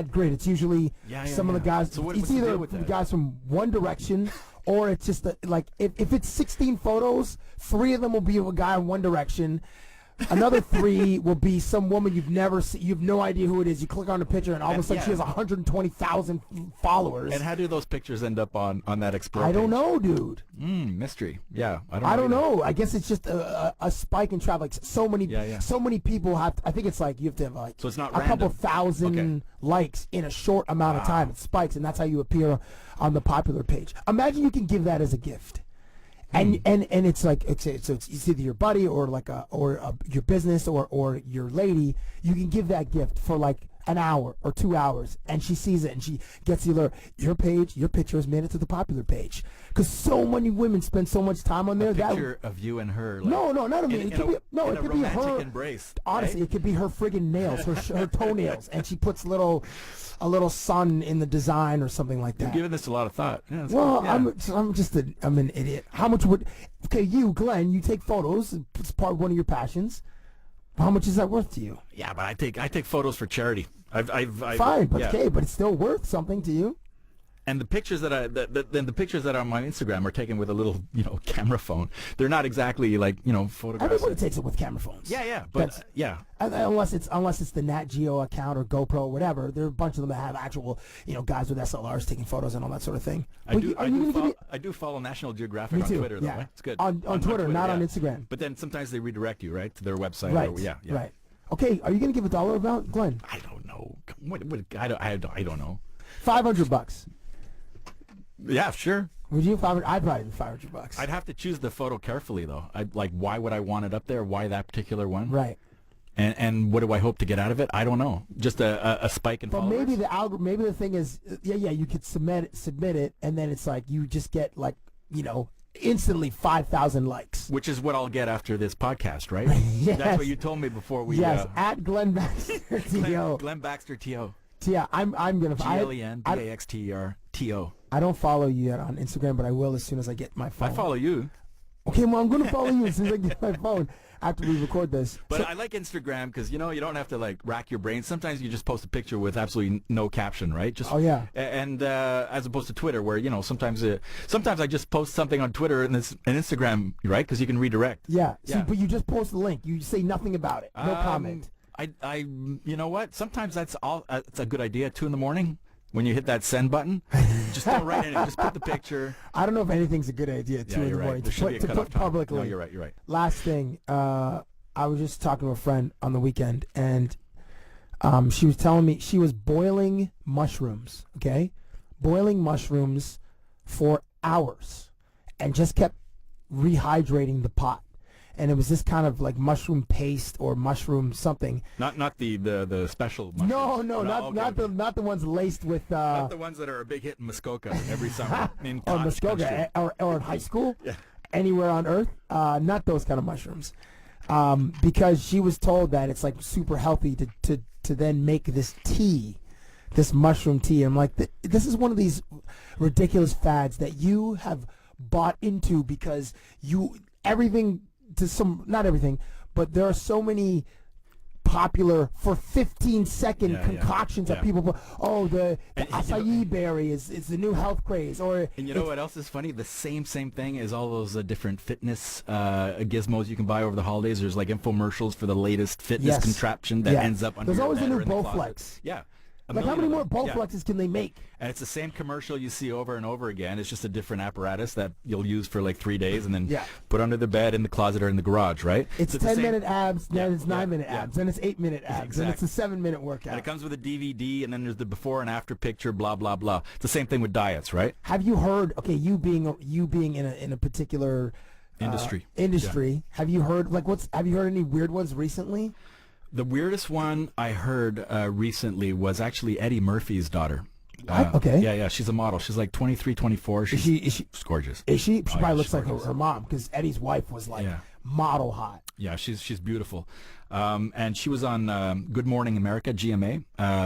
grid. It's usually some of the guys. So it's what's the either deal with that? guys from One Direction, or it's just like if it's 16 photos, 3 of them will be of a guy in One Direction. Another 3 will be some woman you've never seen. You have no idea who it is. You click on the picture, and all of a sudden she has 120,000 followers. And how do those pictures end up on that Explore I don't page? know, dude. Mystery. Yeah, I don't know. I guess it's just a spike in traffic. So many people have. I think it's like you have to have like So it's not a couple random. thousand likes in a short amount of time. It spikes, and that's how you appear on the popular page. Imagine you can give that as a gift. And it's like it's either your buddy or your business or your lady. You can give that gift for like an hour or 2 hours, and she sees it and she gets the alert. Your picture has made it to the popular page because so many women spend so much time on there. A picture of you and her. Like, No, not of me. It could be romantic her embrace. Honestly, right? it could be her friggin' nails, her toenails, and she puts a little sun in the design or something like that. You've given this a lot of thought. Yeah, that's Well, good. Yeah. I'm an idiot. How much would? Okay, you, Glenn, you take photos. It's part of one of your passions. How much is that worth to you? Yeah, but I take photos for charity. I've Fine, but yeah. okay, but it's still worth something to you. And the pictures that the pictures that are on my Instagram are taken with a little camera phone. They're not exactly like photographs. Everybody takes it with camera phones. Yeah, but unless it's the Nat Geo account or GoPro or whatever. There are a bunch of them that have actual guys with SLRs taking photos and all that sort of thing. I do follow National Geographic Me on Too, Twitter though. yeah. Right? It's good on Twitter, not on Instagram. But then sometimes they redirect you right to their website. Right. Or, yeah. Right. Okay, are you gonna give $1 amount, Glenn? I don't know. What I don't know. $500. Yeah, sure. Would you? I'd probably do $500. I'd have to choose the photo carefully though. Why would I want it up there? Why that particular one? Right. And what do I hope to get out of it? I don't know. Just a spike in But followers. maybe the thing is, you could submit it, and then it's like you just get instantly 5,000 likes. Which is what I'll get after this podcast, right? Yes. That's what you told me before we. Yes, at Glen Baxter T.O. Glen Baxter T.O. Yeah, I'm gonna. GLENBAXTER-TO. I don't follow you yet on Instagram, but I will as soon as I get my phone. I follow you. Okay, well, I'm going to follow you as soon as I get my phone after we record this. But I like Instagram because you don't have to rack your brain. Sometimes you just post a picture with absolutely no caption, right? Just and as opposed to Twitter, where sometimes I just post something on Twitter and Instagram, right? Because you can redirect. Yeah. See, but you just post the link. You say nothing about it. No comment. I you know what? Sometimes that's it's a good idea. 2 a.m. when you hit that send button, just don't write anything. Just put the picture. I don't know if anything's a good idea. 2 in the morning There should be a to cutoff put time. publicly. No, you're right. Last thing, I was just talking to a friend on the weekend, and she was telling me she was boiling mushrooms. Okay, boiling mushrooms for hours, and just kept rehydrating the pot. And it was this kind of like mushroom paste or mushroom something. Not the special mushrooms. No, not the ones laced with. Not the ones that are a big hit in Muskoka every summer. Or Muskoka, or in high school. Yeah. Anywhere on Earth. Not those kind of mushrooms. Because she was told that it's like super healthy to then make this tea, this mushroom tea. I'm like, this is one of these ridiculous fads that you have bought into because everything. Not everything, but there are so many popular for 15-second concoctions that people put. Oh, the acai berry is the new health craze. And you know what else is funny? The same thing is all those different fitness gizmos you can buy over the holidays. There's like infomercials for the latest fitness contraption that ends up under There's your always a bed new or in the Bowflex. closet. Yeah. Like how many more Bowflexes can they make? And it's the same commercial you see over and over again. It's just a different apparatus that you'll use for like 3 days and then put under the bed, in the closet, or in the garage, right? It's 10-minute abs, then it's 9-minute abs, then it's 8-minute abs, then it's a 7-minute workout. And it comes with a DVD, and then there's the before and after picture, blah blah blah. It's the same thing with diets, right? Have you heard? Okay, you being in a particular industry. Have you heard have you heard any weird ones recently? The weirdest one I heard recently was actually Eddie Murphy's daughter. Okay. Yeah, she's a model. She's like 23, 24. She's gorgeous. Is she? She probably looks like her mom because Eddie's wife was like model hot. Yeah, she's beautiful. And she was on Good Morning America, GMA,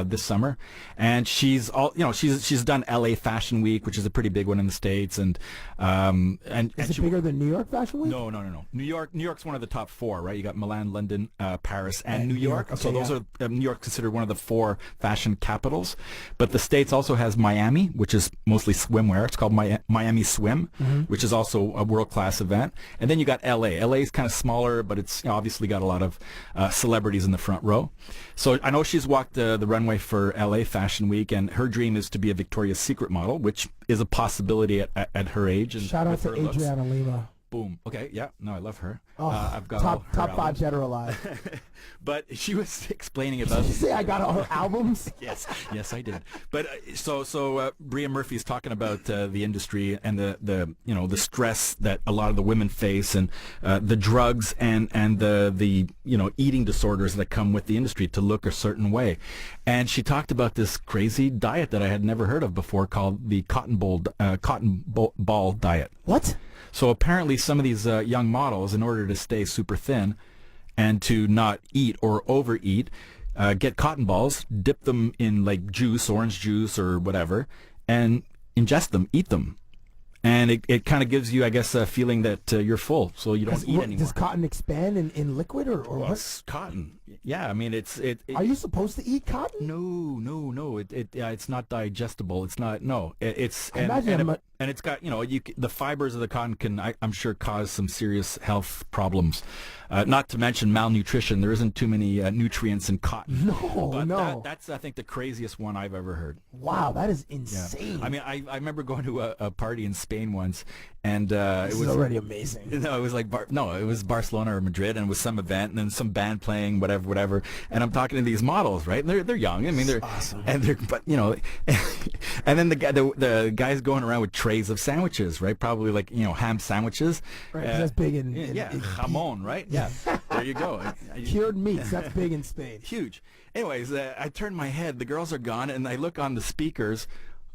this summer. And she's done LA Fashion Week, which is a pretty big one in the States. And Is it bigger than New York Fashion Week? No. New York's one of the top 4, right? You got Milan, London, Paris, and New New York. York. So Okay, those are New York considered one of the 4 fashion capitals. But the States also has Miami, which is mostly swimwear. It's called Miami Swim, which is also a world-class event. And then you got LA. LA is kind of smaller, but it's obviously got a lot of celebrities in the front row. So I know she's walked the runway for LA Fashion Week, and her dream is to be a Victoria's Secret model, which is a possibility at her age. And Shout out with to her looks. Adriana Lima. Boom. Okay. Yeah. No, I love her. Oh, I've got all her top 5 albums. dead or alive. But she was explaining about. Did you say I got all her albums? Yes, I did. But so Bria Murphy's talking about the industry and the stress that a lot of the women face, and the drugs and the eating disorders that come with the industry to look a certain way. And she talked about this crazy diet that I had never heard of before called the cotton ball diet. What? So apparently some of these young models, in order to stay super thin and to not eat or overeat, get cotton balls, dip them in like juice, orange juice or whatever, and ingest them, eat them. And it kind of gives you, I guess, a feeling that you're full, so you don't eat anymore. Does cotton expand in liquid or Well, what? it's cotton. Yeah, I mean, Are you supposed to eat cotton? No. It's not digestible. It's not. No. It's and it's got the fibers of the cotton can I'm sure cause some serious health problems. Not to mention malnutrition. There isn't too many nutrients in cotton. No. That's I think the craziest one I've ever heard. Wow, that is insane. Yeah. I mean, I remember going to a party in Spain once, and this it was is already amazing. No, it was like it was Barcelona or Madrid, and it was some event, and then some band playing, whatever. And I'm talking to these models, right? And they're young. I mean, they're awesome. And they're and then the guys going around with trays of sandwiches, right? Probably like ham sandwiches. Right, 'cause that's big in jamon, right? Yeah, there you go. Cured meats, that's big in Spain. Huge. Anyways, I turn my head. The girls are gone, and I look on the speakers.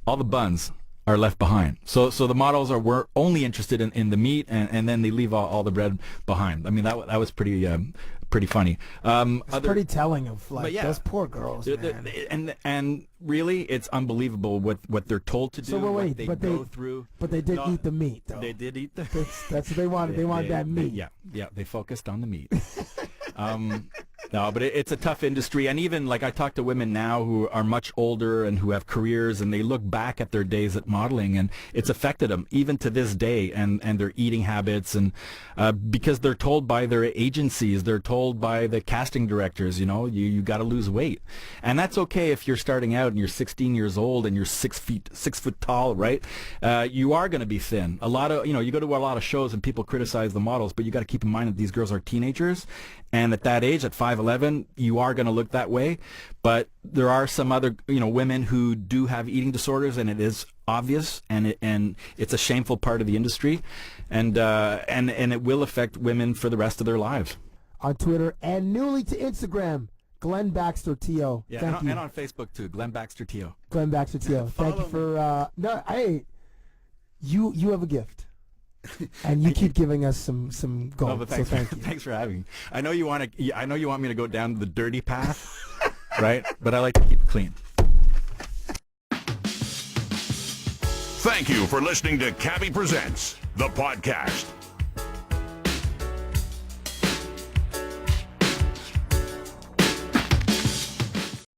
All the buns are left behind. So the models were only interested in the meat, and then they leave all the bread behind. I mean, that was pretty funny. It's pretty telling of those poor girls, man. And really, it's unbelievable what they're told to do. So what wait, they but go through. But they did eat the meat, though. They did eat the. That's what they wanted. They wanted that meat. Yeah. They focused on the meat. No, but it's a tough industry, and even like I talk to women now who are much older and who have careers, and they look back at their days at modeling, and it's affected them even to this day, and their eating habits, and because they're told by their agencies, they're told by the casting directors, you got to lose weight, and that's okay if you're starting out and you're 16 years old and you're 6 foot tall, right? You are going to be thin. A lot of you go to a lot of shows and people criticize the models, but you got to keep in mind that these girls are teenagers. And at that age, at 5'11", you are going to look that way. But there are some other, women who do have eating disorders, and it is obvious, and it's a shameful part of the industry, and it will affect women for the rest of their lives. On Twitter and newly to Instagram, Glen Baxter TO. Yeah, Thank you. And on Facebook too, Glen Baxter TO. Glen Baxter TO. Thank you for you have a gift. And you keep giving us some gold. But so thank you. Thanks for having me. I know you want me to go down the dirty path, right? But I like to keep it clean. Thank you for listening to Cabbie Presents, the podcast.